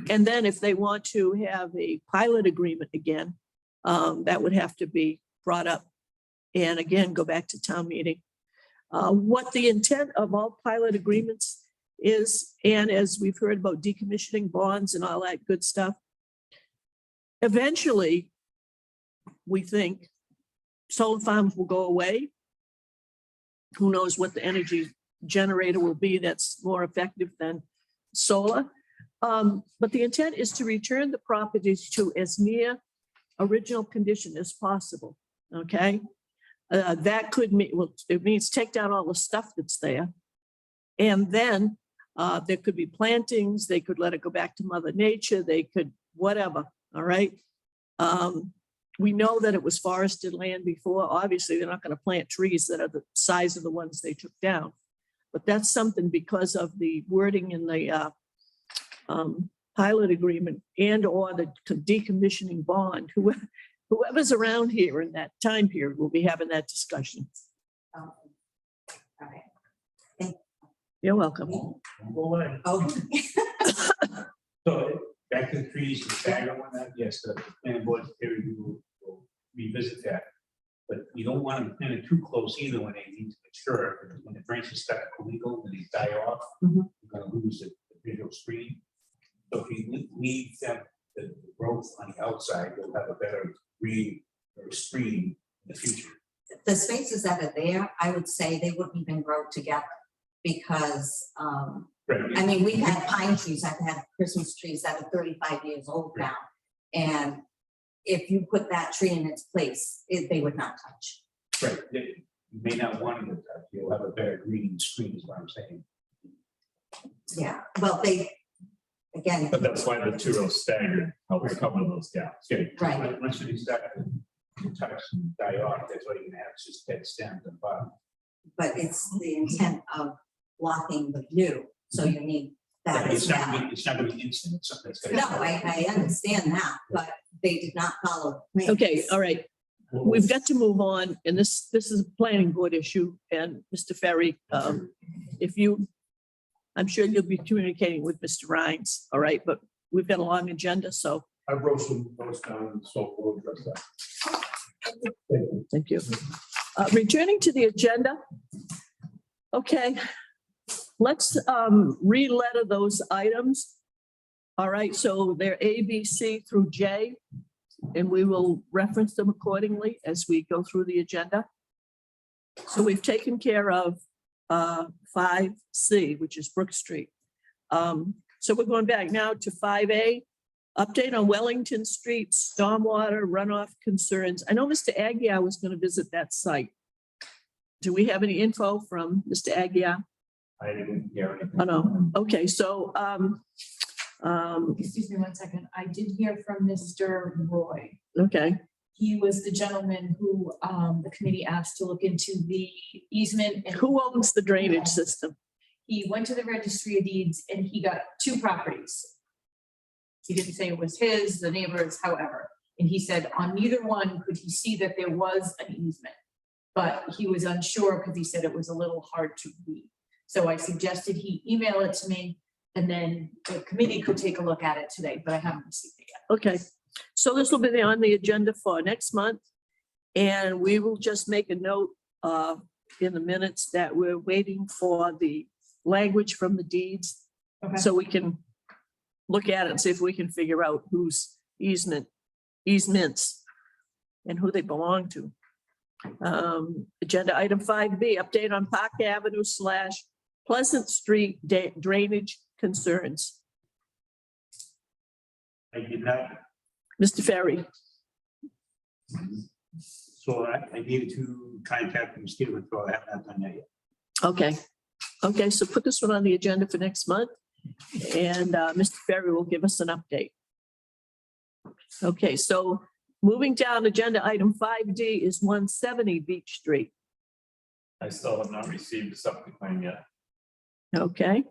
And then if they want to have a pilot agreement again, that would have to be brought up and again, go back to town meeting. What the intent of all pilot agreements is, and as we've heard about decommissioning bonds and all that good stuff, eventually, we think solar farms will go away. Who knows what the energy generator will be that's more effective than solar. But the intent is to return the properties to as near original condition as possible, okay? That could mean, well, it means take down all the stuff that's there. And then there could be plantings, they could let it go back to Mother Nature, they could, whatever, all right? We know that it was forested land before. Obviously, they're not going to plant trees that are the size of the ones they took down. But that's something because of the wording in the pilot agreement and or the decommissioning bond. Whoever's around here in that time period will be having that discussion. All right. You're welcome. Go away. Oh, So back to the trees, the stagger one, that, yes, the planning board's theory, we will revisit that. But you don't want them planted too close either when they need to mature, because when the branches start to illegal and they die off, Mhm. you're gonna lose the visual screen. So if you leave them, the growth on the outside, you'll have a better green or screen in the future. the spaces that are there, I would say they wouldn't even grow together because, I mean, we've had pine trees, I've had Christmas trees that are 35 years old now. And if you put that tree in its place, they would not touch. Right, you may not want them to touch, you'll have a better green screen is what I'm saying. Yeah, well, again, But that's why the 2-row staggered helps cover those gaps. Yeah, Right. Once you start to touch and die off, that's what you're gonna have, it's just dead stems and bottom. but it's the intent of blocking the view, so you need that as It's not well. gonna be, it's not gonna be instant, it's something that's gonna. No, I understand that, but they did not follow. the plans. Okay, all right. We've got to move on, and this is a planning board issue, and Mr. Ferry, I'm sure you'll be communicating with Mr. Rhines, all right, but we've got a long agenda, so I wrote some notes down, so we'll address that. thank you. Returning to the agenda. Okay, let's re-letter those items. All right, so they're A, B, C through J, and we will reference them accordingly as we go through the agenda. So we've taken care of 5C, which is Brook Street. So we're going back now to 5A, update on Wellington Street, stormwater runoff concerns. I know Mr. Aguirre was going to visit that site. Do we have any info from Mr. Aguirre? I didn't hear anything. Oh, no. Okay, so Excuse me 1 second. I did hear from Mr. Roy. okay, He was the gentleman who the committee asked to look into the easement. And who owns the drainage system? he went to the registry of deeds and he got 2 properties. He didn't say it was his, the neighbor's, however. And he said on neither one could he see that there was an easement. But he was unsure because he said it was a little hard to read. So I suggested he email it to me and then the committee could take a look at it today, but I haven't received it yet. Okay, so this will be on the agenda for next month. And we will just make a note in the minutes that we're waiting for the language from the deeds. Okay. So we can look at it and see if we can figure out whose easements and who they belong to. Agenda item 5B, update on Park Avenue / Pleasant Street drainage concerns. I did not, Mr. Ferry. so I needed to contact Ms. Stevens, so I have not done that yet. Okay. Okay, so put this one on the agenda for next month. And Mr. Ferry will give us an update. Okay, so moving down, agenda item 5D is 170 Beach Street. I still have not received a septic plan yet, Okay,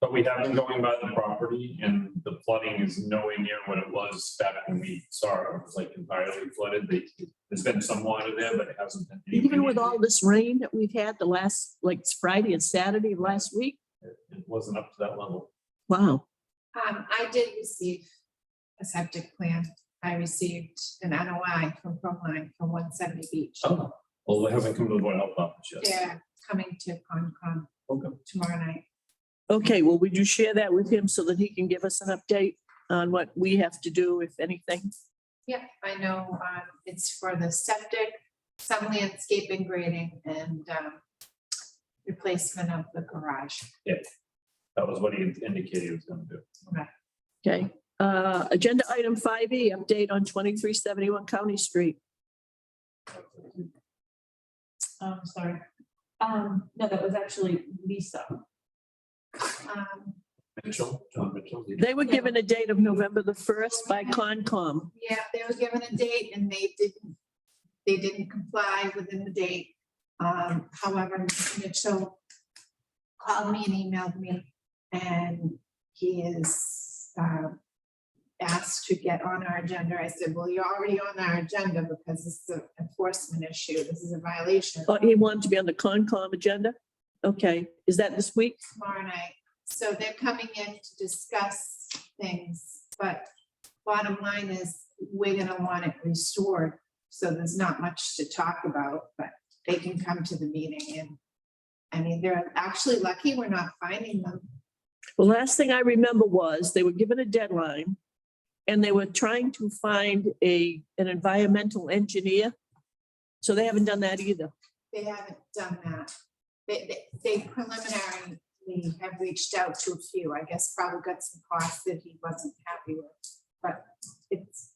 but we have been going by the property and the flooding is nowhere near what it was back when we saw it. It was like entirely flooded. There's been some water there, but it hasn't been. even with all this rain that we've had the last, like Friday and Saturday of last week. It wasn't up to that level. Wow, I did receive a septic plan. I received an NOI from Proline from 170 Beach. Oh, well, it hasn't come to the Board of Health office yet. They're coming to Concom Okay. tomorrow night. okay, well, would you share that with him so that he can give us an update on what we have to do, if anything? Yeah, I know, it's for the septic, some landscaping grading and replacement of the garage. That was what he indicated he was gonna do. Okay, agenda item 5E, update on 2371 County Street. Sorry. No, that was actually Lisa. Mitchell, John Mitchell. They were given a date of November the 1st by Concom. Yeah, they were given a date and they didn't comply within the date. However, Mr. Mitchell called me and emailed me, and he is asked to get on our agenda. I said, well, you're already on our agenda because this is an enforcement issue. This is a violation. Oh, he wanted to be on the Concom agenda? Okay, is that this week? Tomorrow night. So they're coming in to discuss things, but bottom line is we're gonna want it restored. So there's not much to talk about, but they can come to the meeting and I mean, they're actually lucky we're not finding them. The last thing I remember was they were given a deadline and they were trying to find an environmental engineer. So they haven't done that either. They haven't done that. They preliminarily have reached out to a few, I guess probably got some costs that he wasn't happy with, but it's.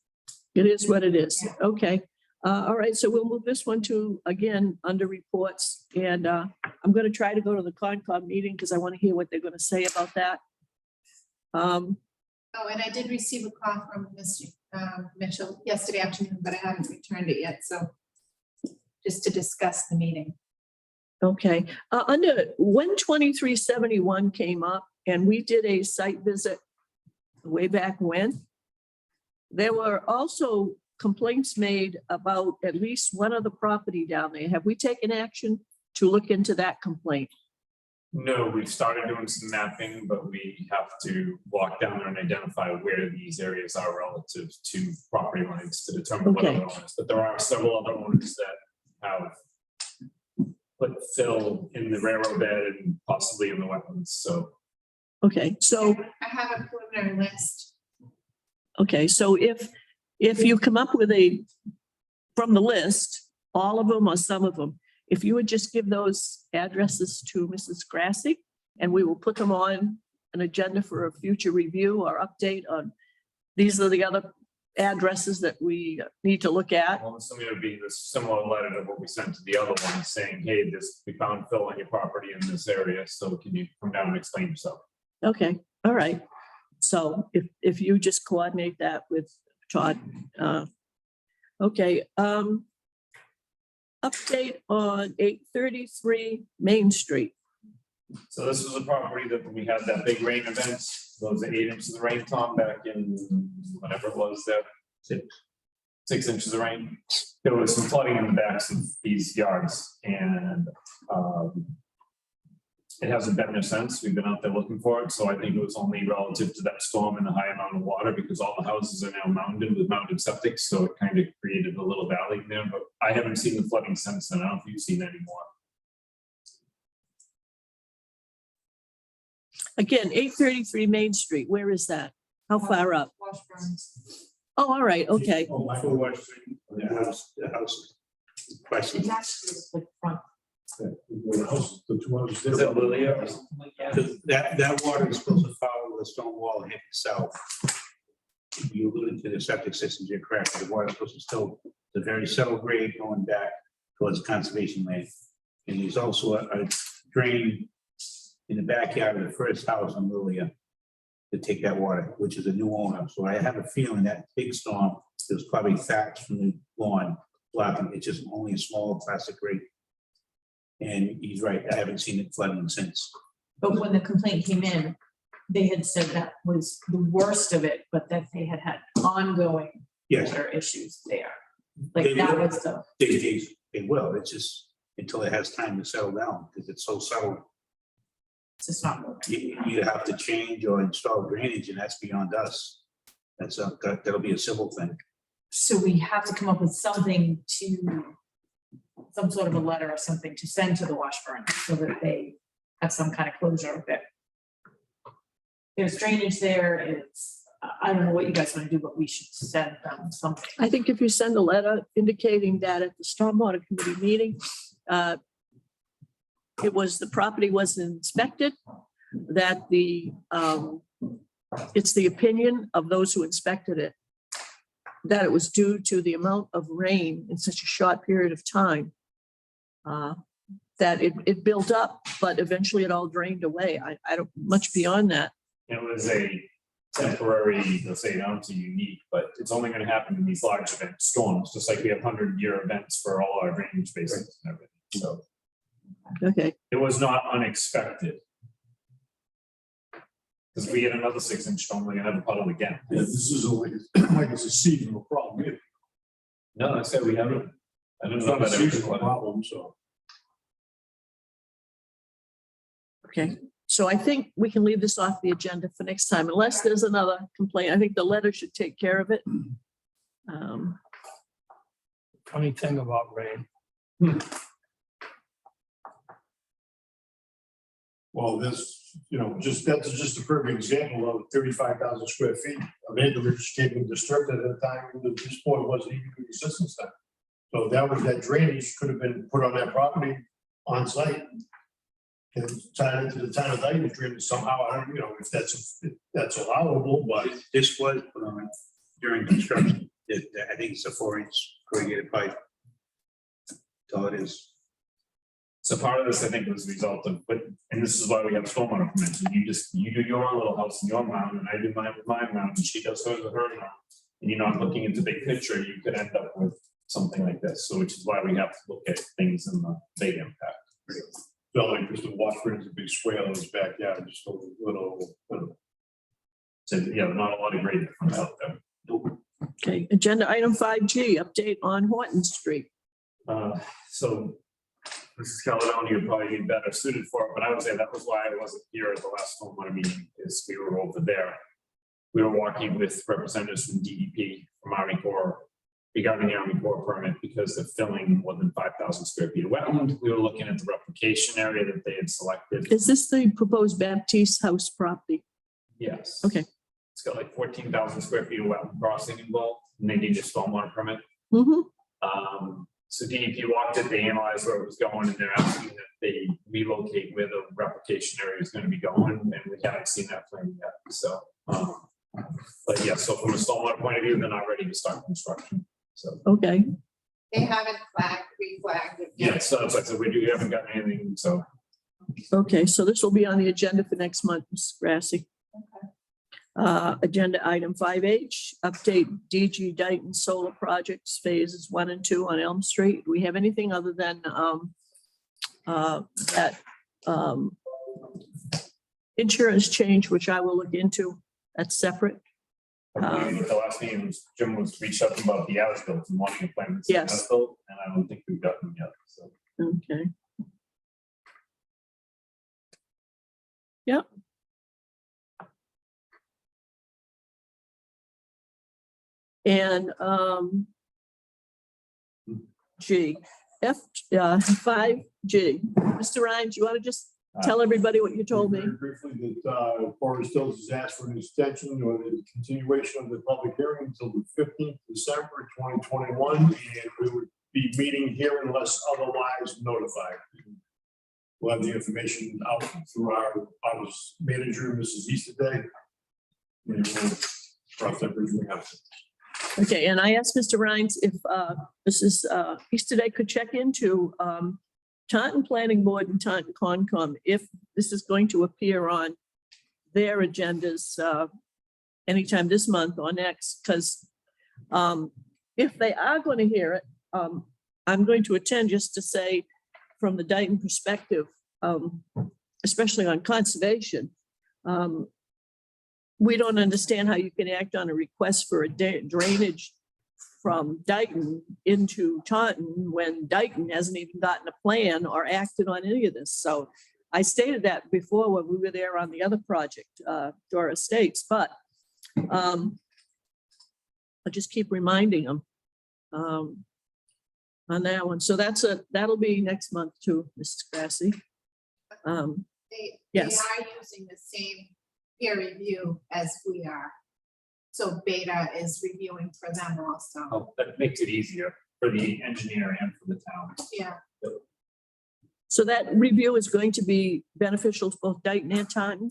It is what it is. Yeah. Okay. All right, so we'll move this one to, again, under reports. And I'm going to try to go to the Concom meeting because I want to hear what they're going to say about that. Oh, and I did receive a call from Mr. Mitchell yesterday afternoon, but I haven't returned it yet, so just to discuss the meeting. Okay, under when 2371 came up and we did a site visit way back when, there were also complaints made about at least one other property down there. Have we taken action to look into that complaint? No, we've started doing some mapping, but we have to walk down there and identify where these areas are relative to property lines to determine what Okay. other owners. But there are several other owners that have put fill in the railroad bed and possibly in the wetlands, so. Okay, so, I have a preliminary list. okay, so if you come up with from the list, all of them or some of them, if you would just give those addresses to Mrs. Grassy, and we will put them on an agenda for a future review or update on, these are the other addresses that we need to look at. Well, assuming it would be the similar letter to what we sent to the other one saying, hey, we found fill on your property in this area, so can you come down and explain yourself? Okay, all right. So if you just coordinate that with Todd. Okay, update on 833 Main Street. So this was a property that when we had that big rain event, those 8 inches of rain, Tom, back in whatever it was there. 6 inches of rain. There was some flooding in the backs of these yards and It hasn't been there since. We've been out there looking for it. So I think it was only relative to that storm and the high amount of water because all the houses are now mounded with mounted septic. So it kind of created a little valley there, but I haven't seen the flooding since then. I don't know if you've seen any more. Again, 833 Main Street, where is that? How far up? Washburn's. Oh, all right, okay. Oh, my For God. what, the house question. It's actually just the front. The two houses there. Is it Lilia or something like that? Because that water is supposed to follow the stone wall and head south. You alluded to the septic systems, you're correct, the water is supposed to still, the very subtle grade going back towards conservation land. And there's also a drain in the backyard of the first house on Lilia to take that water, which is a new owner. So I have a feeling that big storm, there's probably thatch from the lawn blocking, it's just only a small plastic grate. And he's right, I haven't seen it flooding since. But when the complaint came in, they had said that was the worst of it, but that they had had ongoing Yes, water issues there. Like that was the, they will, it's just until it has time to settle down, because it's so subtle. it's just not moving. You have to change or install drainage, and that's beyond us. That'll be a civil thing. So we have to come up with something to, some sort of a letter or something to send to the Washburn so that they have some kind of closure of it. There's drainage there, it's, I don't know what you guys want to do, but we should send them something. I think if you send a letter indicating that at the Stormwater Committee meeting, the property wasn't inspected, that it's the opinion of those who inspected it, that it was due to the amount of rain in such a short period of time, that it built up, but eventually it all drained away. I don't, much beyond that. It was a temporary, let's say, not unique, but it's only going to happen in these large event storms, just like we have 100-year events for all our drainage basins and everything. So Okay, it was not unexpected. Because if we get another 6-inch storm, we're gonna have a puddle again. Yeah, this is like it's a seasonal problem. It's No, I said we haven't. I don't know not a that it was seasonal flooded. problem, so. okay. So I think we can leave this off the agenda for next time, unless there's another complaint. I think the letter should take care of it. Funny thing about rain, Well, this, that's just a perfect example of 35,000 square feet of acreage taken disturbed at a time when this point wasn't even in existence then. So that drainage could have been put on that property on site and tied into the town of Dayton drainage somehow. I don't, if that's allowable, but This was put on during construction. I think it's a 4-inch corrugated pipe. That's all it is. So part of this, I think, was a result of, and this is why we have stormwater permits. You do your own little house in your mound, and I do mine with my mound, and she does hers with her mound. And you're not looking at the big picture, you could end up with something like this. So which is why we have to look at things in the big impact. felt like Mr. Washburn is a big swale in his backyard, just a little. So yeah, not a lot of great difference out there. Okay, agenda item 5G, update on Horton Street. So Mrs. Caledonia would probably be better suited for it, but I would say that was why I wasn't here at the last stormwater meeting, is we were over there. We were walking with representatives from DEP, from Army Corps, regarding the Army Corps permit, because they're filling more than 5,000 square feet of wetland. We were looking at the replication area that they had selected. Is this the proposed Baptiste House property? Yes. Okay. It's got like 14,000 square feet of wetland crossing involved, and they need a stormwater permit. Mm-hmm. So DEP walked it, they analyzed where it was going, and they're asking that they relocate where the replication area is going to be going, and we haven't seen that plan yet. So, but yeah, so from a stormwater point of view, they're not ready to start construction. So, Okay, They haven't reflagged it yet. yeah, so it's like, we haven't gotten anything, so. okay, so this will be on the agenda for next month, Ms. Grassi. Agenda item 5H, update DG Dayton Solar Projects Phases 1 and 2 on Elm Street. Do we have anything other than that insurance change, which I will look into? That's separate. I believe the last meeting was Jim was reached out about the as-built and wanting a plan. that's Yes. as-built, and I don't think we've gotten them yet, so. Okay. Yep. And G, 5G. Mr. Rhines, you want to just tell everybody what you told me? Very briefly, that Forest Hills has asked for an extension or the continuation of the public hearing until the 15th December 2021, and we would be meeting here unless otherwise notified. We'll have the information out through our manager, Mrs. Easterday. And we'll cross that bridge when we have to. Okay, and I asked Mr. Rhines if Mrs. Easterday could check into Taunton Planning Board and Taunton Concom if this is going to appear on their agendas anytime this month or next, because if they are going to hear it, I'm going to attend just to say from the Dayton perspective, especially on conservation, we don't understand how you can act on a request for a drainage from Dayton into Taunton when Dayton hasn't even gotten a plan or acted on any of this. So I stated that before when we were there on the other project, Dora Estates, but I'll just keep reminding them on that one. So that'll be next month too, Mrs. Grassy. They Yes. are using the same peer review as we are. So Beta is reviewing for them also. Oh, that makes it easier for the engineer and for the town. Yeah, So that review is going to be beneficial to both Dayton and Taunton?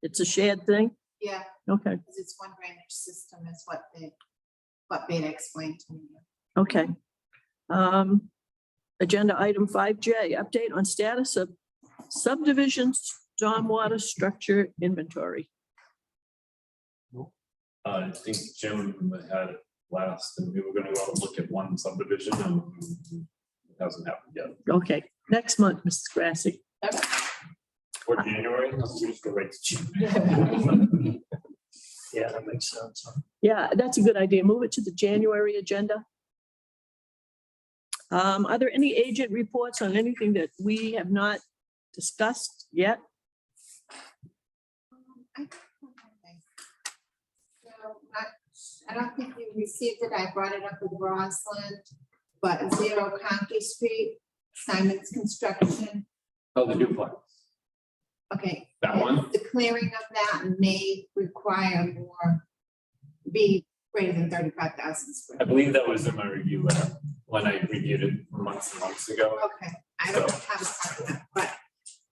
It's a shared thing? yeah, Okay, because it's one drainage system is what Beta explained to me. okay. Agenda item 5J, update on status of subdivisions, stormwater structure inventory. I think Jim had last, and we were gonna go out and look at one subdivision, and it hasn't happened yet. Okay, next month, Mrs. Grassy. Or January, we just go right to June. Yeah, that makes sense. Yeah, that's a good idea. Move it to the January agenda. Are there any agent reports on anything that we have not discussed yet? I don't think you received it. I brought it up with Rosalind, but 0 County Street, Simon's Construction. Oh, the duplex. Okay. That one? The clearing of that may require more, be greater than 35,000 square. I believe that was in my review letter when I reviewed it months and months ago. Okay, I don't have a copy of that, but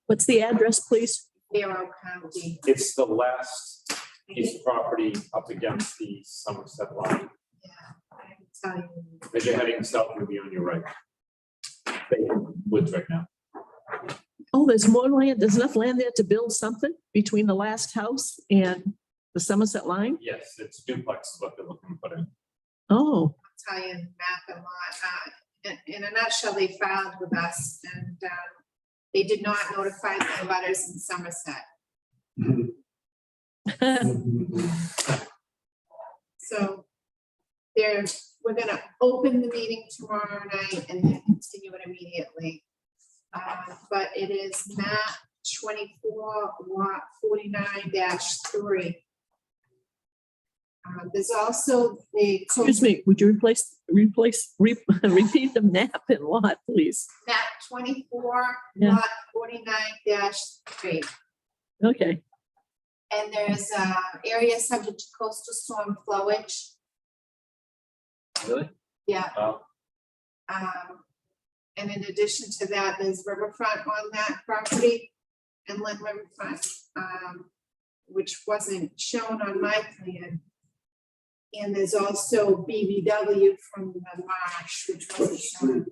What's the address, please? 0 County. It's the last piece of property up against the Somerset line. Yeah, I can tell you. As you're heading south, you'll be on your right. Woods right now. Oh, there's more land. There's enough land there to build something between the last house and the Somerset line? Yes, it's duplex is what they're looking to put in. Oh, Tell you map and lot. In a nutshell, they filed with us and they did not notify the butters in Somerset. So we're gonna open the meeting tomorrow night and then continue it immediately. But it is map 24 lot 49-3. There's also the. excuse me, would you repeat the map and lot, please? Map 24 Yeah. lot 49-3. Okay, And there's area subject to coastal storm flowage. Really? Yeah. Oh, And in addition to that, there's riverfront on that property, inland riverfront, which wasn't shown on my plan. And there's also BVW from the marsh, which wasn't shown.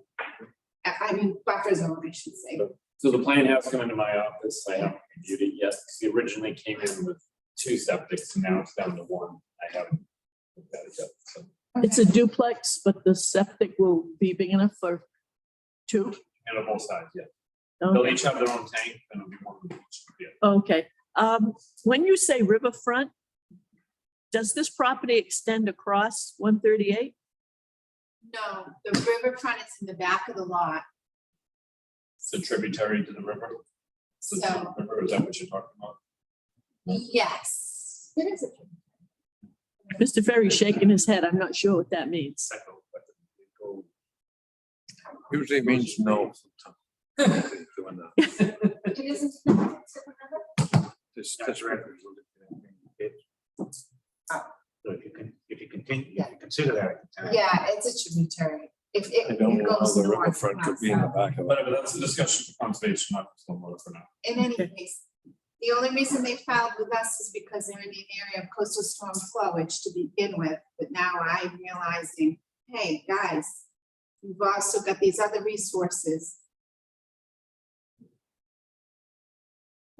I mean, buffer zone, I should say. so the plan has come into my office. I haven't reviewed it yet, because it originally came in with 2 septics, and now it's down to 1. I haven't looked at it yet, so. it's a duplex, but the septic will be big enough for 2? And on both sides, yeah. They'll Okay. each have their own tank, and it'll be 1 of each. Yeah. Okay, when you say riverfront, does this property extend across 138? No, the riverfront is in the back of the lot. It's a tributary to the river. So, Or is that what you're talking about? yes, it is a Mr. Ferry shaking his head. I'm not sure what that means. Usually means no. Doing that. It isn't. This So if you continue, if you consider that at the time. Yeah, it's a tributary. If I it don't know how goes the north. riverfront could not be in the south. back of it. Whatever, that's a discussion for conservation, not for stormwater for now. In any case, the only reason they filed with us is because they're in the area of coastal storm flowage to begin with. But now I'm realizing, hey, guys, you've also got these other resources.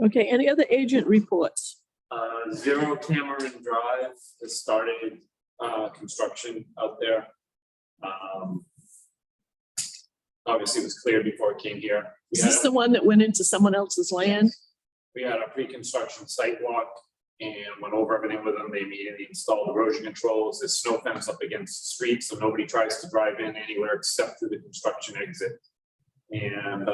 Okay, any other agent reports? Zero Tamarind Drive has started, construction out there. Obviously it was clear before it came here. Is this the one that went into someone else's land? We had a pre-construction site walk and went over everything with them. They immediately installed erosion controls. There's snow fence up against the street, so nobody tries to drive in anywhere except through the construction exit. And,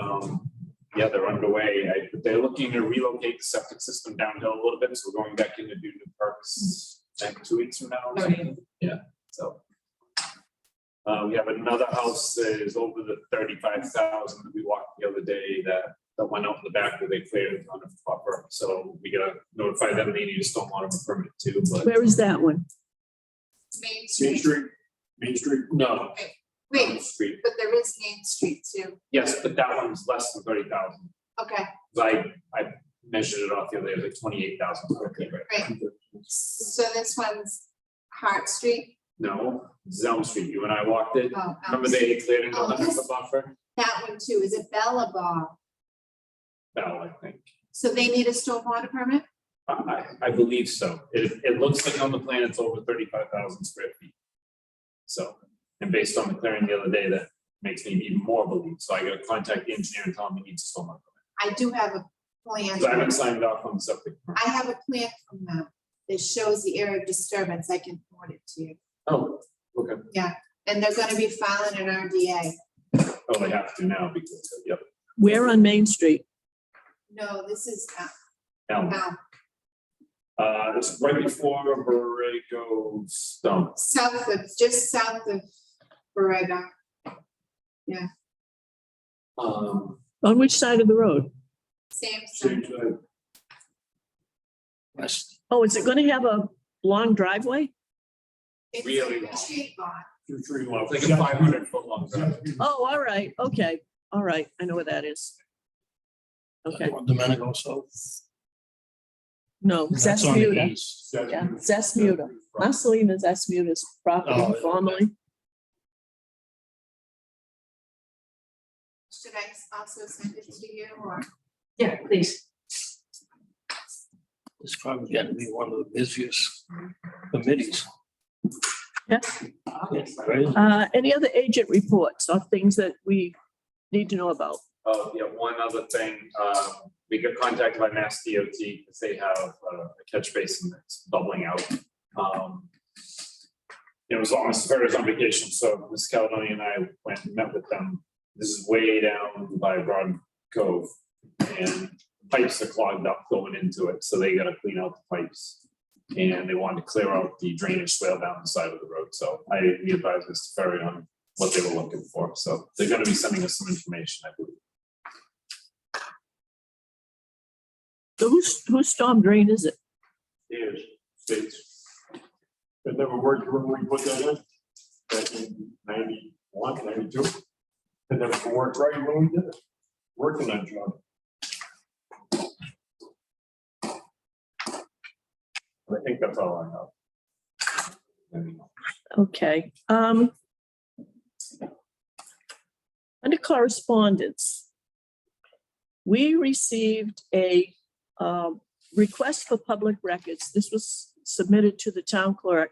yeah, they're underway. They're looking to relocate the septic system downhill a little bit, so we're going back in to do new perks like 2 weeks from now. or something. Yeah, so. We have another house that is over the 35,000 that we walked the other day that went out in the back where they cleared on a buffer. So we gotta notify them they need a stormwater permit too, but Where is that one? Main Main Street, Street, Main Street. no. wait, Street. but there is Main Street too. Yes, but that one's less than 30,000. Okay, I measured it off the other day, it was like 28,000 square feet, right? great. So this one's Hart Street. No, Zelm Street, you and I walked it. Oh, Remember they cleared it Oh, on this- the buffer? that one too. Is it Bellabog? No, I think. So they need a stormwater permit? I believe so. It looks like on the plan, it's over 35,000 square feet. So, and based on the clearing the other day, that makes me even more believe. So I gotta contact the engineer and tell him he needs a stormwater permit. I do have a plan. 'Cause I haven't signed off on the septic. permit. I have a plan from them that shows the area of disturbance. I can forward it to you. Oh, okay. And they're gonna be filing an RDA. Oh, they have to now because, yep. Where on Main Street? No, this is, Elm. now, It's right before Borrego Stump. just south of Borrego. Um, On which side of the road? Same, same side. side. West. Oh, is it going to have a long driveway? It's Really a long. tree lot. Well, it's like a 500-foot long drive. Oh, all right, okay, all right, I know where that is. Okay, Domenico, so. no, That's on the Zesmuda, east. yeah, Zesmuda, Marcelina Zesmuda's property Oh, yeah. formerly. Should I also send it to you or? Yeah, please. It's probably got to be one of the busiest committees. Yeah. It's crazy. Any other agent reports or things that we need to know about? Oh, yeah, one other thing, we got contacted by Mass DOT because they have a catch basin that's bubbling out. It was almost Ferris on vacation, so Ms. Caledonia and I went and met with them. This is way down by Broad Cove and pipes are clogged up going into it, so they gotta clean out the pipes. And they wanted to clear out the drainage swale down the side of the road, so we advised Mr. Ferry on what they were looking for, so they're gonna be sending us some information, I believe. So whose storm drain is it? Is states. It never worked when we put that in, back in 91, 92. It never worked right when we did it, working that job. I think that's all I know. Okay, under correspondence, we received a request for public records. This was submitted to the town clerk.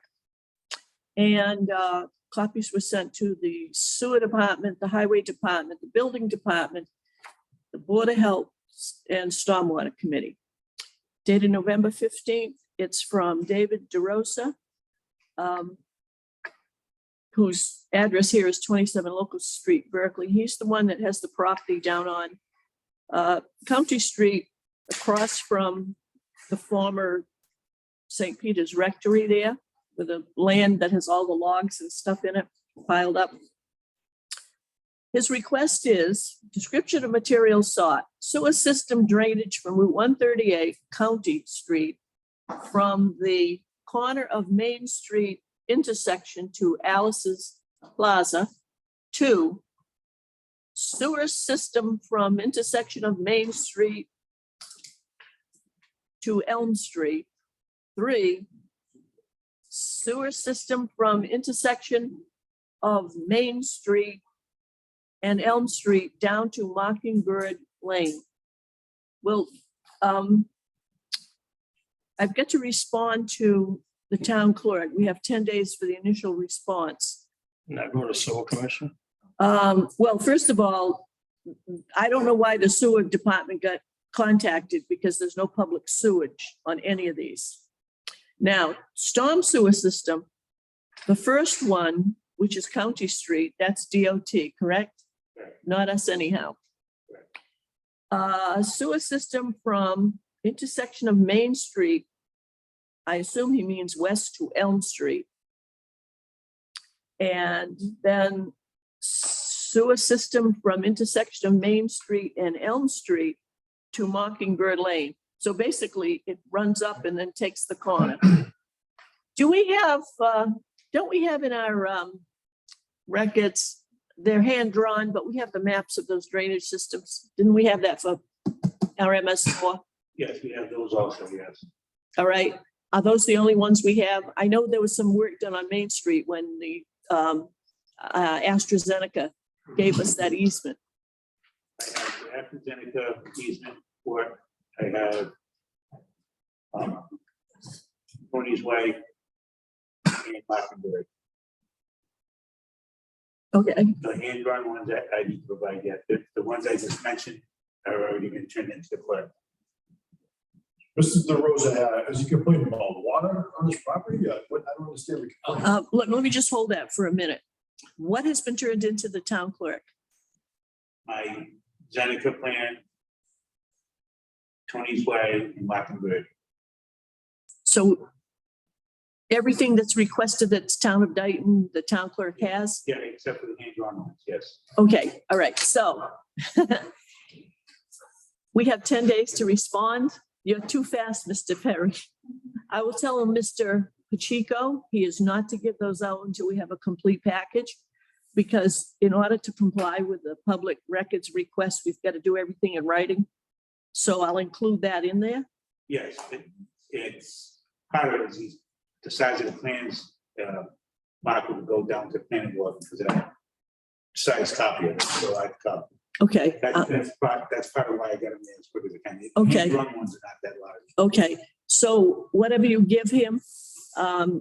And copies were sent to the sewer department, the highway department, the building department, the Board of Health and Stormwater Committee. Dated November 15th, it's from David DeRosa, whose address here is 27 Locust Street, Berkeley. He's the one that has the property down on County Street across from the former St. Peter's Rectory there, with the land that has all the logs and stuff in it piled up. His request is description of materials sought, sewer system drainage from Route 138 County Street from the corner of Main Street intersection to Alice's Plaza. 2, sewer system from intersection of Main Street to Elm Street. 3, sewer system from intersection of Main Street and Elm Street down to Mockingbird Lane. Well, I've got to respond to the town clerk. We have 10 days for the initial response. And I go to sewer commission. Well, first of all, I don't know why the sewer department got contacted because there's no public sewage on any of these. Now, storm sewer system, the first one, which is County Street, that's DOT, correct? Not us anyhow. Sewer system from intersection of Main Street, I assume he means west to Elm Street. And then sewer system from intersection of Main Street and Elm Street to Mockingbird Lane. So basically it runs up and then takes the corner. Do we have, don't we have in our records, they're hand drawn, but we have the maps of those drainage systems. Didn't we have that for our MS4? Yes, we have those also, yes. All right. Are those the only ones we have? I know there was some work done on Main Street when the AstraZeneca gave us that easement. I have the AstraZeneca easement for, I have Tony's Way and Mockingbird. Okay, The hand-drawn ones that I need to provide yet, the ones I just mentioned are already been turned into the clerk. Mr. DeRosa, has he complained about water on his property? What, I don't understand. the complaint. let me just hold that for a minute. What has been turned into the town clerk? My Zeneca plan, Tony's Way and Mockingbird. So everything that's requested that's town of Dayton, the town clerk has? Yeah, except for the hand-drawn ones, yes. Okay, all right, so we have 10 days to respond. You're too fast, Mr. Perry. I will tell him, Mr. Pacheco, he is not to give those out until we have a complete package. Because in order to comply with the public records request, we've got to do everything in writing. So I'll include that in there. Yes, it's part of it, is the size of the plans, Mark will go down to planning board because of that size copy of it, so I copy. Okay, That's part of why I got them there as quick as I can. The Okay. hand-drawn ones are not that large. okay. So whatever you give him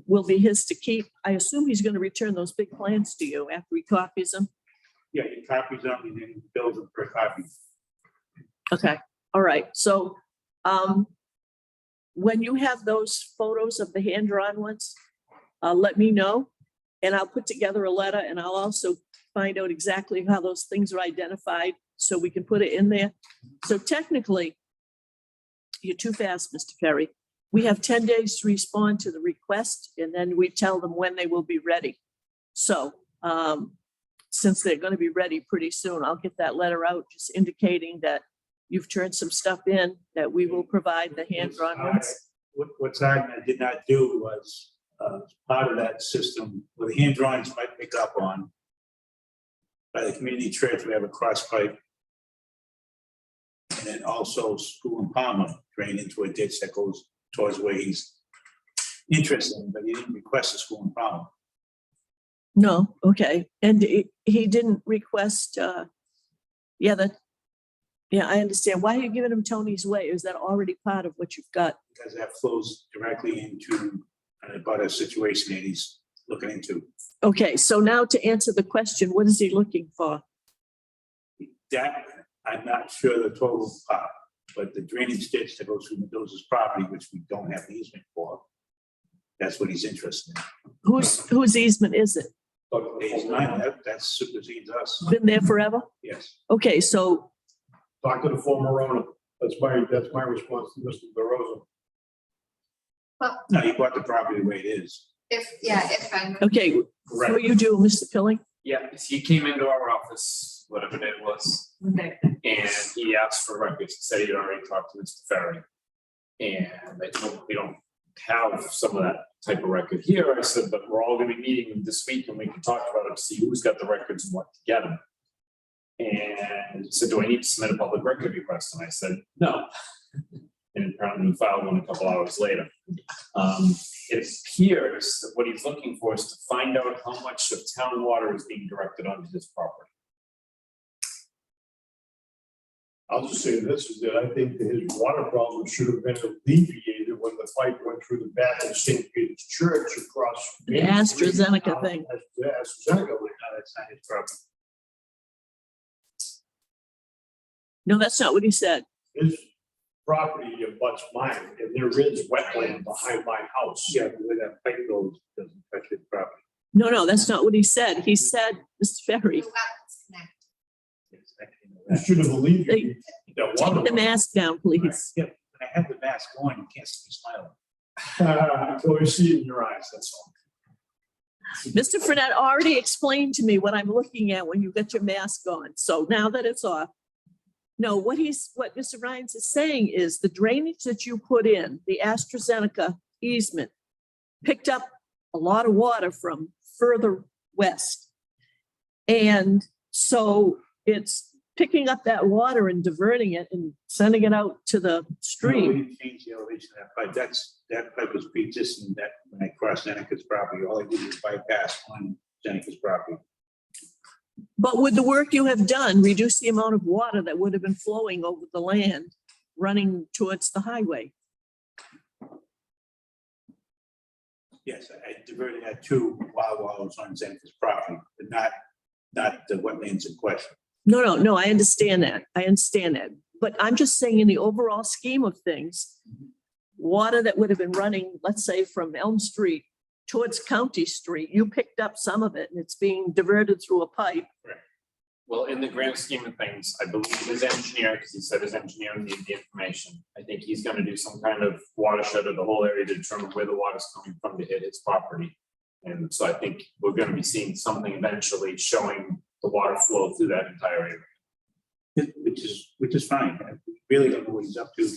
will be his to keep. I assume he's going to return those big plans to you after he copies them. Yeah, he copies them and then he bills them per copy. Okay, all right. So when you have those photos of the hand-drawn ones, let me know. And I'll put together a letter and I'll also find out exactly how those things are identified so we can put it in there. So technically, you're too fast, Mr. Perry. We have 10 days to respond to the request and then we tell them when they will be ready. So since they're going to be ready pretty soon, I'll get that letter out just indicating that you've turned some stuff in, that we will provide the hand-drawn ones. What Saginaw did not do was part of that system where the hand drawings might pick up on. By the community church, we have a cross pipe. And then also School and Palmer drain into a ditch that goes towards where he's interested in, but he didn't request a School and Palmer. No, okay. And he didn't request, yeah, I understand. Why are you giving him Tony's Way? Is that already part of what you've got? Because that flows directly into about a situation that he's looking into. Okay, so now to answer the question, what is he looking for? That, I'm not sure the total part, but the drainage ditch that goes through Mendoza's property, which we don't have an easement for, that's what he's interested in. Whose easement is it? It's mine, that supersedes us, Been there forever? yes. Okay, so, Talk to the former owner. That's my response to Mr. DeRosa. No, you bought the property the way it is. If I'm. Okay, what do you do, Mr. Pilling? Yeah, he came into our office, whatever day it was, Okay. and he asked for records, he said he'd already talked to Mr. Ferry. And I told him, we don't have some of that type of record here. I said, but we're all gonna be meeting this week and we can talk about it to see who's got the records and what to get them. And he said, do I need to submit a public record request? And I said, no. And apparently he filed one a couple hours later. It appears that what he's looking for is to find out how much of town water is being directed onto his property. I'll just say this, is that I think that his water problem should have been alleviated when the pipe went through the back of St. Peter's Church across. The AstraZeneca thing. The AstraZeneca, No, that's not his problem. No, that's not what he said. his property abuts mine, and there is wetland behind my house. Yeah, but where that pipe goes doesn't touch his property. No, that's not what he said. He said, Mr. Ferry, The wetlands connect. It's actually no You that. should have believed me. That take water. the mask down, please. Yeah, when I have the mask on, you can't see me smiling. I always see it in your eyes, that's all. Mr. Frenette already explained to me what I'm looking at when you got your mask on. So now that it's off. No, what Mr. Rhines is saying is the drainage that you put in, the AstraZeneca easement, picked up a lot of water from further west. And so it's picking up that water and diverting it and sending it out to the We stream. didn't change the elevation of that pipe. That pipe was pre-existing that when I crossed Seneca's property, all I did was bypass on Seneca's property. But would the work you have done reduce the amount of water that would have been flowing over the land running towards the highway? Yes, I diverted that to wild wallows on Seneca's property, but not the wetlands in question. No, I understand that. But I'm just saying in the overall scheme of things, water that would have been running, let's say from Elm Street towards County Street, you picked up some of it and it's being diverted through a pipe. Well, in the grand scheme of things, I believe his engineer, because he said his engineer needed the information. I think he's gonna do some kind of watershed of the whole area to determine where the water's coming from to hit his property. And so I think we're gonna be seeing something eventually showing the water flow through that entire area. Which is fine. I really don't know what he's up to.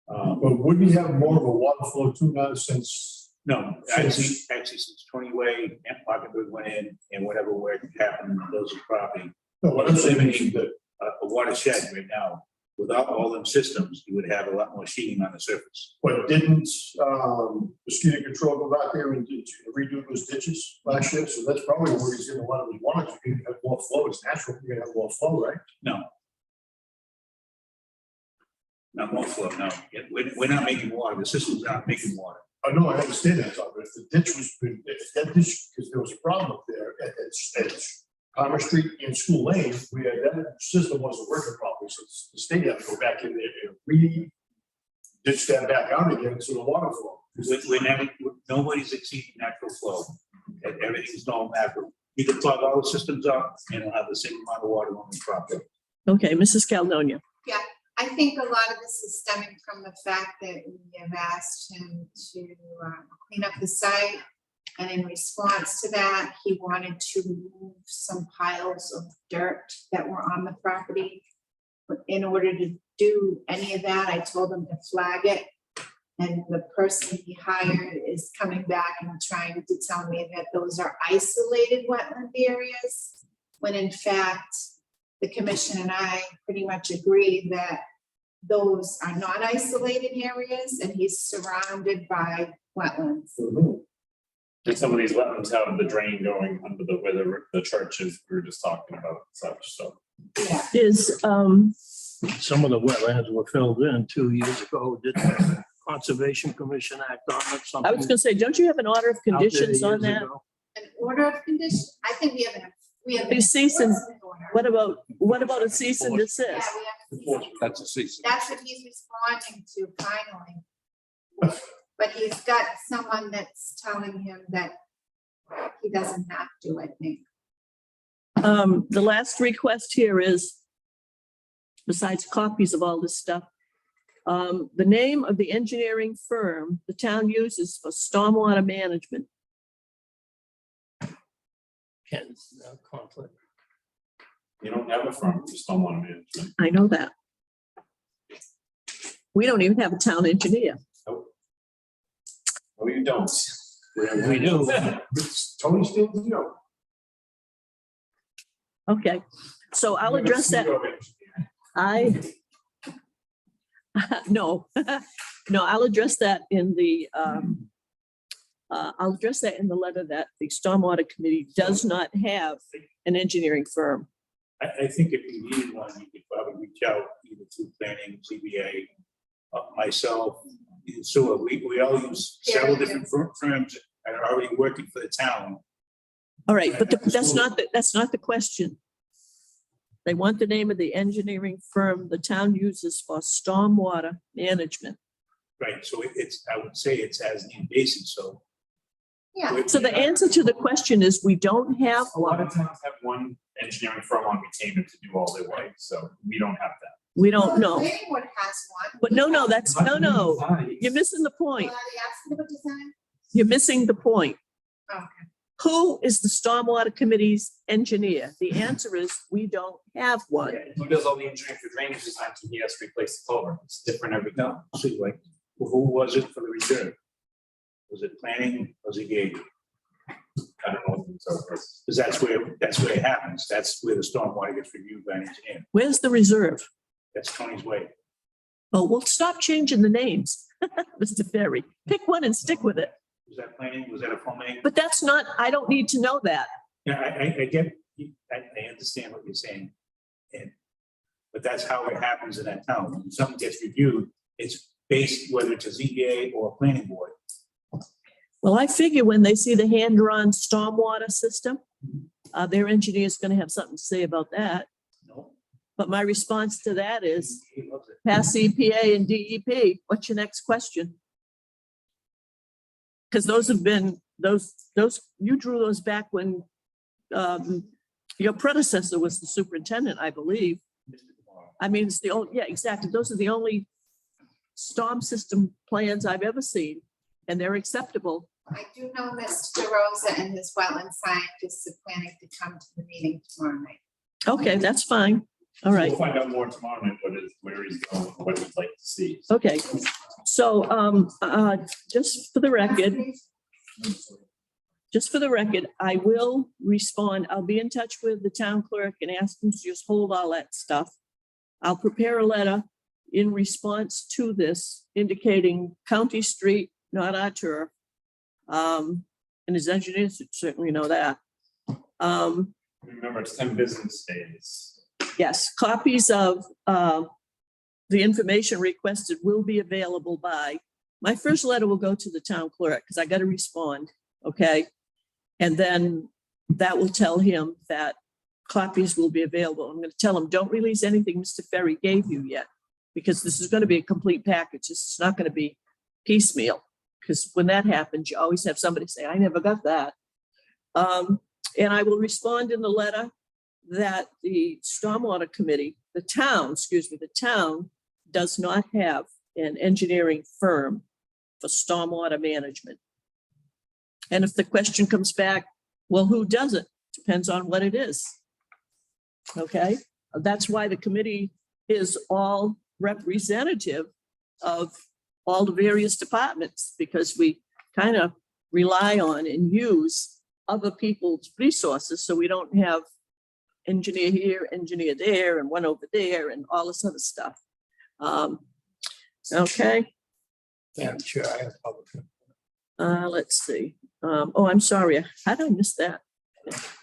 But wouldn't he have more of a water flow too now since? No, actually since 20 Way and Parkenwood went in and whatever work happened in those property, No, what I'm saying is that a watershed right now, without all them systems, you would have a lot more sheeting on the surface. But didn't mosquito control go back there and redo those ditches last year? So that's probably where he's getting a lot of his water. You can have more flow. It's natural. You're gonna have more flow, right? No. Not more flow, no. Yeah, we're not making water. The system's not making water. I know, I understand that, Tom, but if the ditch was, if that ditch, because there was a problem up there at Palmer Street and School Lane, we had, that system wasn't working properly, so the state had to go back in there and ditch that back out again, so the water flow. We're never, nobody's exceeding natural flow. Everything's normal natural. You can plug all the systems up and it'll have the same amount of water on the property. Okay, Mrs. Caledonia. I think a lot of this is stemming from the fact that we have asked him to clean up the site. And in response to that, he wanted to remove some piles of dirt that were on the property. But in order to do any of that, I told him to flag it. And the person he hired is coming back and trying to tell me that those are isolated wetland areas, when in fact, the commission and I pretty much agree that those are not isolated areas and he's surrounded by wetlands. And some of these wetlands have the drain going under where the church is, we were just talking about such, so. Yeah. Is, Some of the wetlands were filled in 2 years ago. Did the Conservation Commission act on it? I was gonna say, don't you have an order of conditions on that? An order of condition, I think we have A cease and- enforcement order. What about a cease and Yeah, desist? we have a cease and That's a cease. That's what he's responding to finally. But he's got someone that's telling him that he doesn't have to, I think. The last request here is, besides copies of all this stuff, The name of the engineering firm the town uses for stormwater management. Ken's conflict. You don't have a firm for stormwater management. I know that. We don't even have a town engineer. No, you don't. We do. Tony stands, you know. Okay, so I'll address that. No, no, I'll address that in the, I'll address that in the letter that the Stormwater Committee does not have an engineering firm. I think if you needed one, you could probably reach out either through planning, CBA, myself, so we all use several different firms that are already working for the town. All right, but that's not the question. They want the name of the engineering firm the town uses for stormwater management. Right, so it's, I would say it's as needed basis, so. Yeah. So the answer to the question is we don't have A lot one. of towns have one engineering firm on retainer to do all their work, so we don't have that. We don't know. Planning board has one. But no, that's, no, you're missing the Well, point. are they asking about design? You're missing the point. Okay. Who is the Stormwater Committee's engineer? The answer is we don't have one. Who does all the engineering for drainage design when he has to replace the culvert? It's different every time. No, see, like, who was it for the reserve? Was it planning, was it gauge? I don't know. Because that's where it happens, that's where the stormwater gets reviewed by an engineer, Where's the reserve? that's Tony's way. Oh, well, stop changing the names, Mr. Ferry. Pick one and stick with it. Was that planning, was that a plumbing? But that's not, I don't need to know that. Yeah, I get, I understand what you're saying. And, but that's how it happens in that town. When something gets reviewed, it's based whether it's a ZBA or a planning board. Well, I figure when they see the hand-drawn stormwater system, their engineer's gonna have something to say about that. No. But my response to that is He loves it. pass EPA and DEP. What's your next question? Because those have been, those, you drew those back when your predecessor was the superintendent, I believe. I mean, it's the only, yeah, exactly. Those are the only storm system plans I've ever seen, and they're acceptable. I do know Mr. DeRosa and his wetland scientists are planning to come to the meeting tomorrow night. Okay, that's fine. All right. We'll find out more tomorrow night, where he's going, what we'd like to see. Okay. So just for the record, I will respond. I'll be in touch with the town clerk and ask him to just hold all that stuff. I'll prepare a letter in response to this indicating County Street, not our turf. And his engineers certainly know that. Remember, it's 10 business days. Yes, copies of the information requested will be available by, my first letter will go to the town clerk because I got to respond, okay? And then that will tell him that copies will be available. I'm going to tell him, don't release anything Mr. Ferry gave you yet, because this is going to be a complete package. This is not going to be piecemeal, because when that happens, you always have somebody say, I never got that. And I will respond in the letter that the Stormwater Committee, the town does not have an engineering firm for stormwater management. And if the question comes back, well, who does it? Depends on what it is. Okay, that's why the committee is all representative of all the various departments, because we kind of rely on and use other people's resources, so we don't have engineer here, engineer there, and one over there, and all this other stuff. Okay, Yeah, sure, I have public. let's see. Oh, I'm sorry, how did I miss that?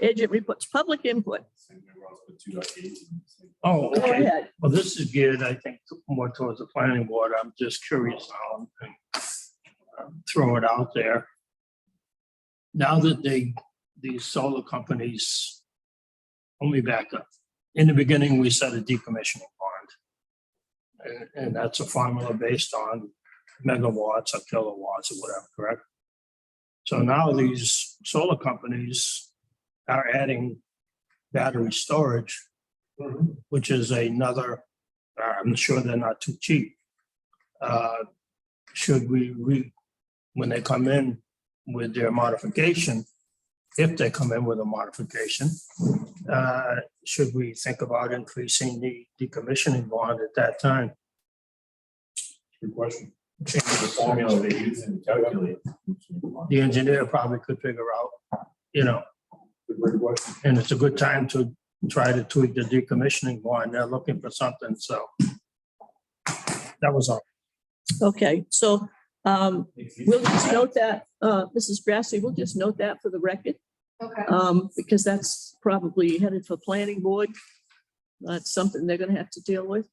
Agent reports, public input. Oh, Go okay. ahead. Well, this is geared, I think, more towards the planning board. I'm just curious now and throw it out there. Now that these solar companies, let me back up. In the beginning, we set a decommissioning bond. And that's a formula based on megawatts or kilowatts or whatever, correct? So now these solar companies are adding battery storage, which is another, I'm sure they're not too cheap. should when they come in with their modification, if they come in with a modification, should we think about increasing the decommissioning bond at that time? Good question. Change the formula they use and calculate. The engineer probably could figure out, Good question. and it's a good time to try to tweak the decommissioning bond. They're looking for something, so that was all. Okay, so we'll just note that, Mrs. Grassi, we'll just note that for the record, Okay. because that's probably headed for planning board. That's something they're gonna have to deal with.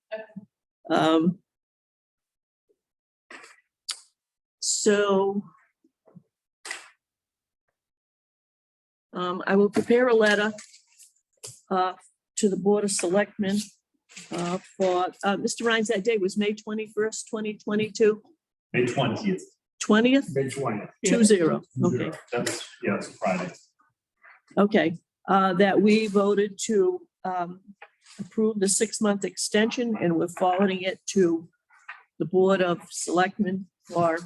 So I will prepare a letter to the Board of Selectmen for, Mr. Rhines, that day was May 21st, 2022, May 20th. 20th, May 20th. 20, okay. That's, yeah, it's Friday. Okay, that we voted to approve the 6-month extension, and we're forwarding it to the Board of Selectmen for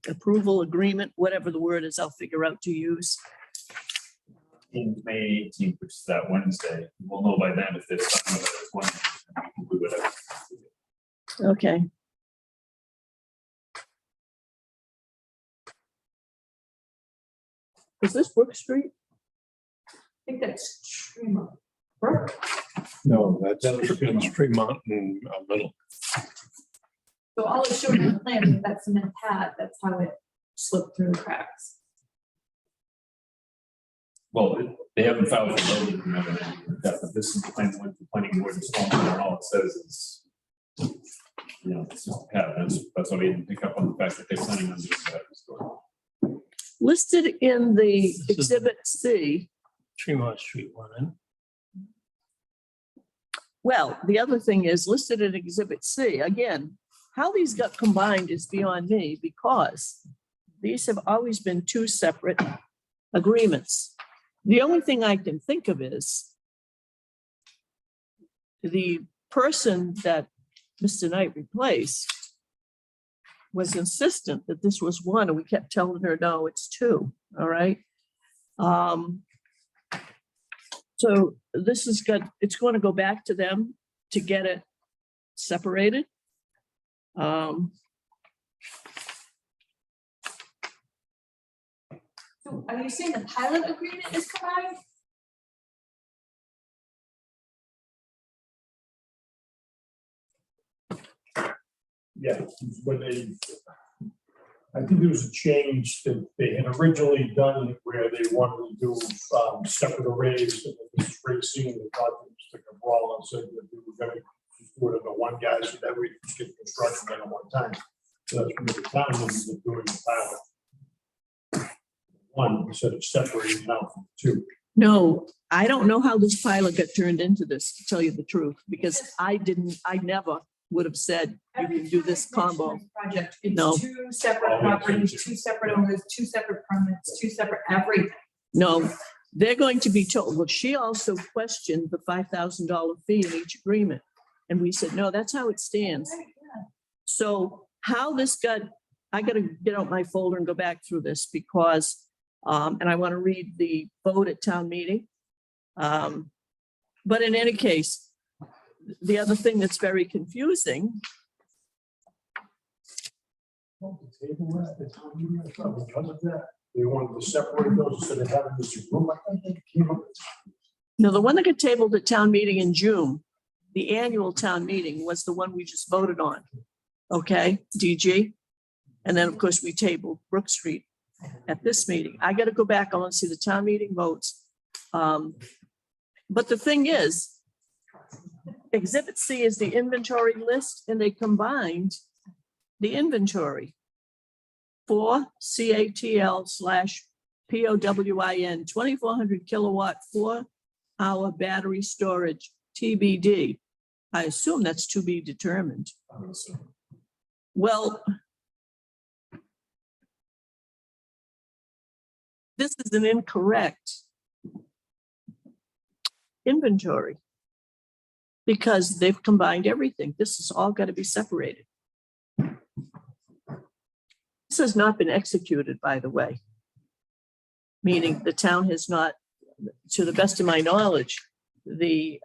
approval agreement, whatever the word is, I'll figure out to use. In May 18th, which is that Wednesday. We'll know by then if there's something about this one. We would have. Okay. Is this Brook Street? I think that's Tremont. Brook. No, that's Fremont and Middle. So all it showed in the plan, that cement pad, that's how it slipped through the cracks. Well, they haven't filed for building permit or anything like that, but this is the plan that went to planning board and stormwater, and all it says is, it's just, yeah, that's why we didn't pick up on the fact that they're signing on this. Listed in the Exhibit C. Tremont Street one, and Well, the other thing is listed in Exhibit C. Again, how these got combined is beyond me, because these have always been two separate agreements. The only thing I can think of is the person that Mr. Knight replaced was insistent that this was one, and we kept telling her, no, it's two, all right? So this is good. It's going to go back to them to get it separated. So are you saying the pilot agreement is combined? Yeah, when I think there was a change that they had originally done where they wanted to do separate arrays, and this is racing, and they thought that Mr. Cabral said that they were going to do it under one guy, so that we could get construction done at one time. So that's when the town was doing the pilot. One instead of separating it out from two. No, I don't know how this pilot got turned into this, to tell you the truth, because I never would have said you can do this combo. Project, No. it's two separate properties, two separate owners, two separate permits, two separate everything. No, they're going to be told, well, she also questioned the $5,000 fee in each agreement. And we said, no, that's how it stands. So how this got, I got to get out my folder and go back through this because, and I want to read the vote at town meeting. But in any case, the other thing that's very confusing. They wanted to separate those instead of having this group. I think they came up with. No, the one that got tabled at town meeting in June, the annual town meeting was the one we just voted on. Okay, DG. And then, of course, we tabled Brook Street at this meeting. I got to go back. I want to see the town meeting votes. But the thing is, Exhibit C is the inventory list, and they combined the inventory for CATL/POWIN 2400 kilowatt 4-hour battery storage TBD. I assume that's to be determined. Well, this is an incorrect inventory. because they've combined everything. This has all got to be separated. This has not been executed, by the way. Meaning the town has not, to the best of my knowledge, the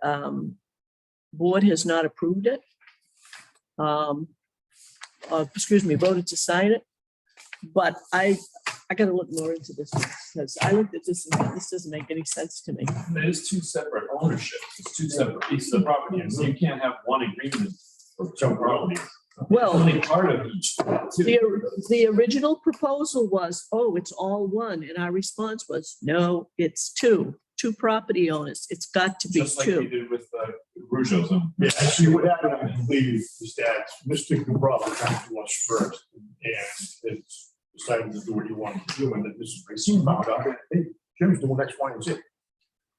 board has not approved it. Voted to sign it. But I gotta look more into this because I looked at this and this doesn't make any sense to me. There's two separate ownerships, it's two separate pieces of property, and so you can't have one agreement for two properties. Well, Only part of each. the original proposal was, oh, it's all one. And our response was, no, it's two property owners. It's got to be Just like you two. did with Rougeau zone. Yeah, actually, what happened, I believe, is that Mr. Cabral came to us first and it's decided to do what he wanted to do, and that Mrs. Racine found out, hey, Jim's doing X, Y, and Z.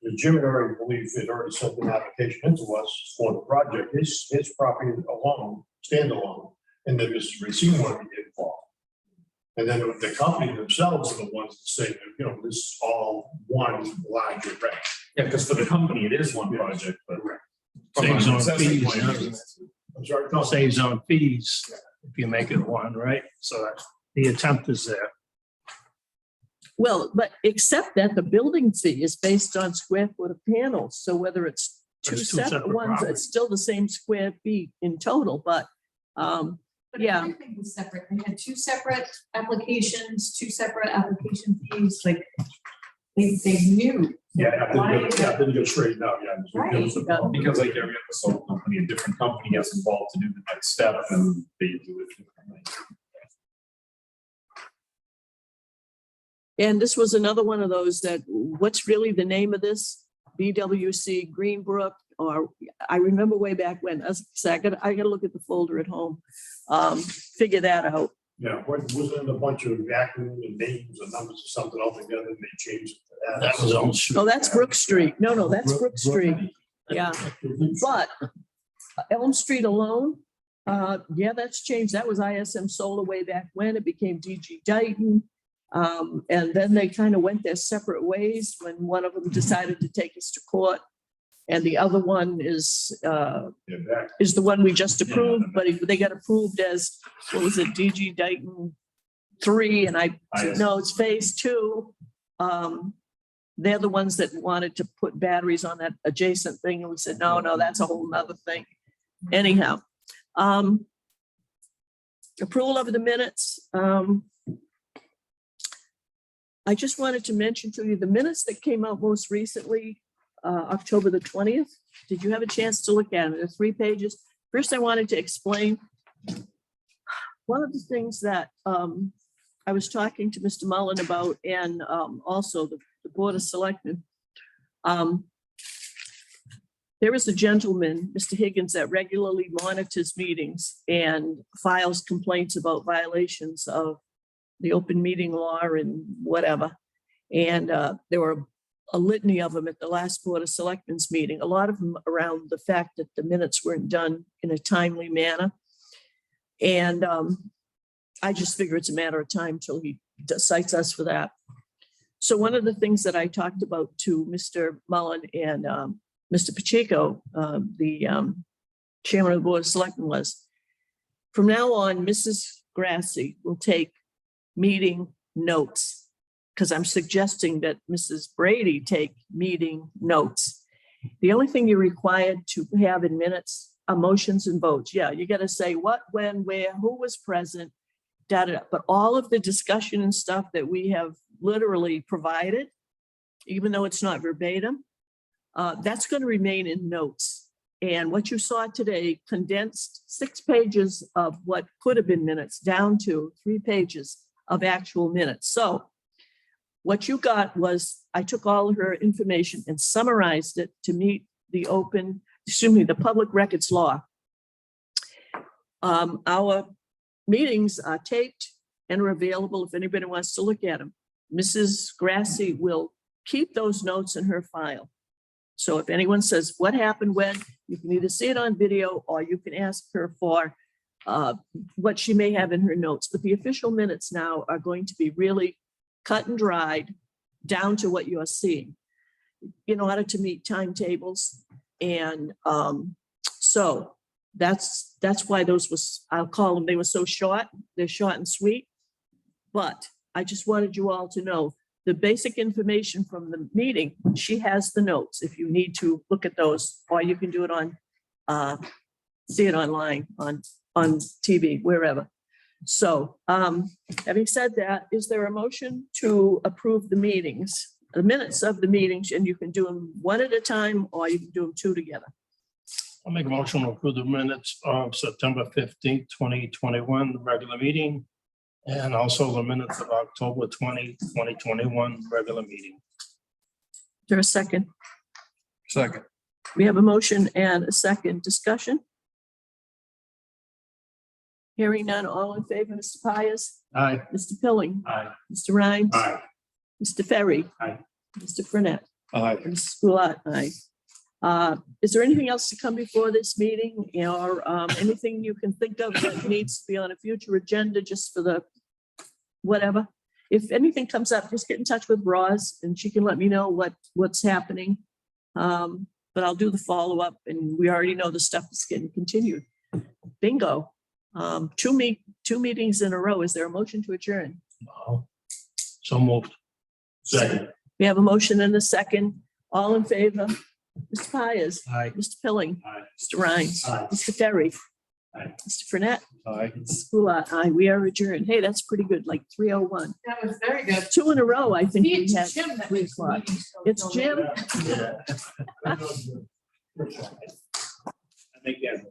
The Jim had already believed it already sent an application into us for the project, his property alone, standalone, and then Mrs. Racine wanted to get involved. And then the company themselves are the ones that say, you know, this is all one larger wreck. Yeah, because for the company, it is one project, but. Saves on Assessment fees, point of view, doesn't it? I'm sorry, no, Saves on fees if you make it one, right? So the attempt is there. Well, but except that the building fee is based on square foot of panels. So whether it's two It's two separate separate ones, properties. it's still the same square feet in total, but But Yeah. everything was separate. They had two separate applications, two separate application fees, like they knew. yeah, after they get straightened out, yeah. Right. There was a problem. Because like every other solar company, a different company gets involved to do the next step and they do it differently. And this was another one of those that, what's really the name of this? BWC Greenbrook, or I remember way back when, as I said, I gotta look at the folder at home. Figure that out. Yeah, wasn't it a bunch of acronyms and names and numbers or something altogether, and they changed it to That was Elm Street. Oh, that's Brook Street. No, that's Brook Street. Yeah, but Elm Street alone, yeah, that's changed. That was ISM Solar way back when. It became DG Dayton. And then they kind of went their separate ways when one of them decided to take us to court. And the other one is the one we just approved, but they got approved as, what was it, DG Dayton 3, and I said, no, it's phase 2. They're the ones that wanted to put batteries on that adjacent thing, and we said, no, that's a whole nother thing. Anyhow, approval of the minutes. I just wanted to mention to you the minutes that came out most recently, October the 20th. Did you have a chance to look at it? There's 3 pages. First, I wanted to explain one of the things that I was talking to Mr. Mullen about, and also the Board of Selectmen. There is a gentleman, Mr. Higgins, that regularly monitors meetings and files complaints about violations of the open meeting law and whatever. And there were a litany of them at the last Board of Selectmen's meeting, a lot of them around the fact that the minutes weren't done in a timely manner. And I just figure it's a matter of time till he cites us for that. So one of the things that I talked about to Mr. Mullen and Mr. Pacheco, the chairman of the Board of Selectmen, was from now on, Mrs. Grassi will take meeting notes, because I'm suggesting that Mrs. Brady take meeting notes. The only thing you're required to have in minutes are motions and votes. Yeah, you got to say what, when, where, who was present, but all of the discussion and stuff that we have literally provided, even though it's not verbatim, that's going to remain in notes. And what you saw today condensed 6 pages of what could have been minutes down to 3 pages of actual minutes. So what you got was, I took all of her information and summarized it to meet the the public records law. Our meetings are taped and are available if anybody wants to look at them. Mrs. Grassi will keep those notes in her file. So if anyone says what happened when, you can either see it on video or you can ask her for what she may have in her notes. But the official minutes now are going to be really cut and dried down to what you are seeing in order to meet timetables and So that's why those was, I'll call them, they were so short, they're short and sweet. But I just wanted you all to know the basic information from the meeting. She has the notes if you need to look at those, or you can do it on, see it online, on TV, wherever. So, having said that, is there a motion to approve the meetings, the minutes of the meetings, and you can do them one at a time, or you can do them two together? I'll make a motion to approve the minutes of September 15th, 2021, the regular meeting. And also the minutes of October 20, 2021, regular meeting. Is there a second? Second. We have a motion and a second discussion. Hearing none, all in favor, Mr. Pius, Aye. Mr. Pilling, Aye. Mr. Rhines, Aye. Mr. Ferry. Aye. Mr. Fernet, Aye. and Mrs. Goulart, aye. Is there anything else to come before this meeting, or anything you can think of that needs to be on a future agenda just for the whatever? If anything comes up, just get in touch with Roz and she can let me know what's happening. But I'll do the follow-up, and we already know the stuff is getting continued. Bingo. Two meetings in a row. Is there a motion to adjourn? No. So moved. Second. We have a motion and a second. All in favor? Mr. Pius. Aye. Mr. Pilling. Aye. Mr. Rhines. Aye. Mr. Ferry. Aye. Mr. Fernet. Aye. Mrs. Goulart, aye. We are adjourned. Hey, that's pretty good, like 3:01. That was very good. Two in a row, I think we It's had. Jim that 3 makes the o'clock. meetings so It's late. Jim. Yeah. I think that.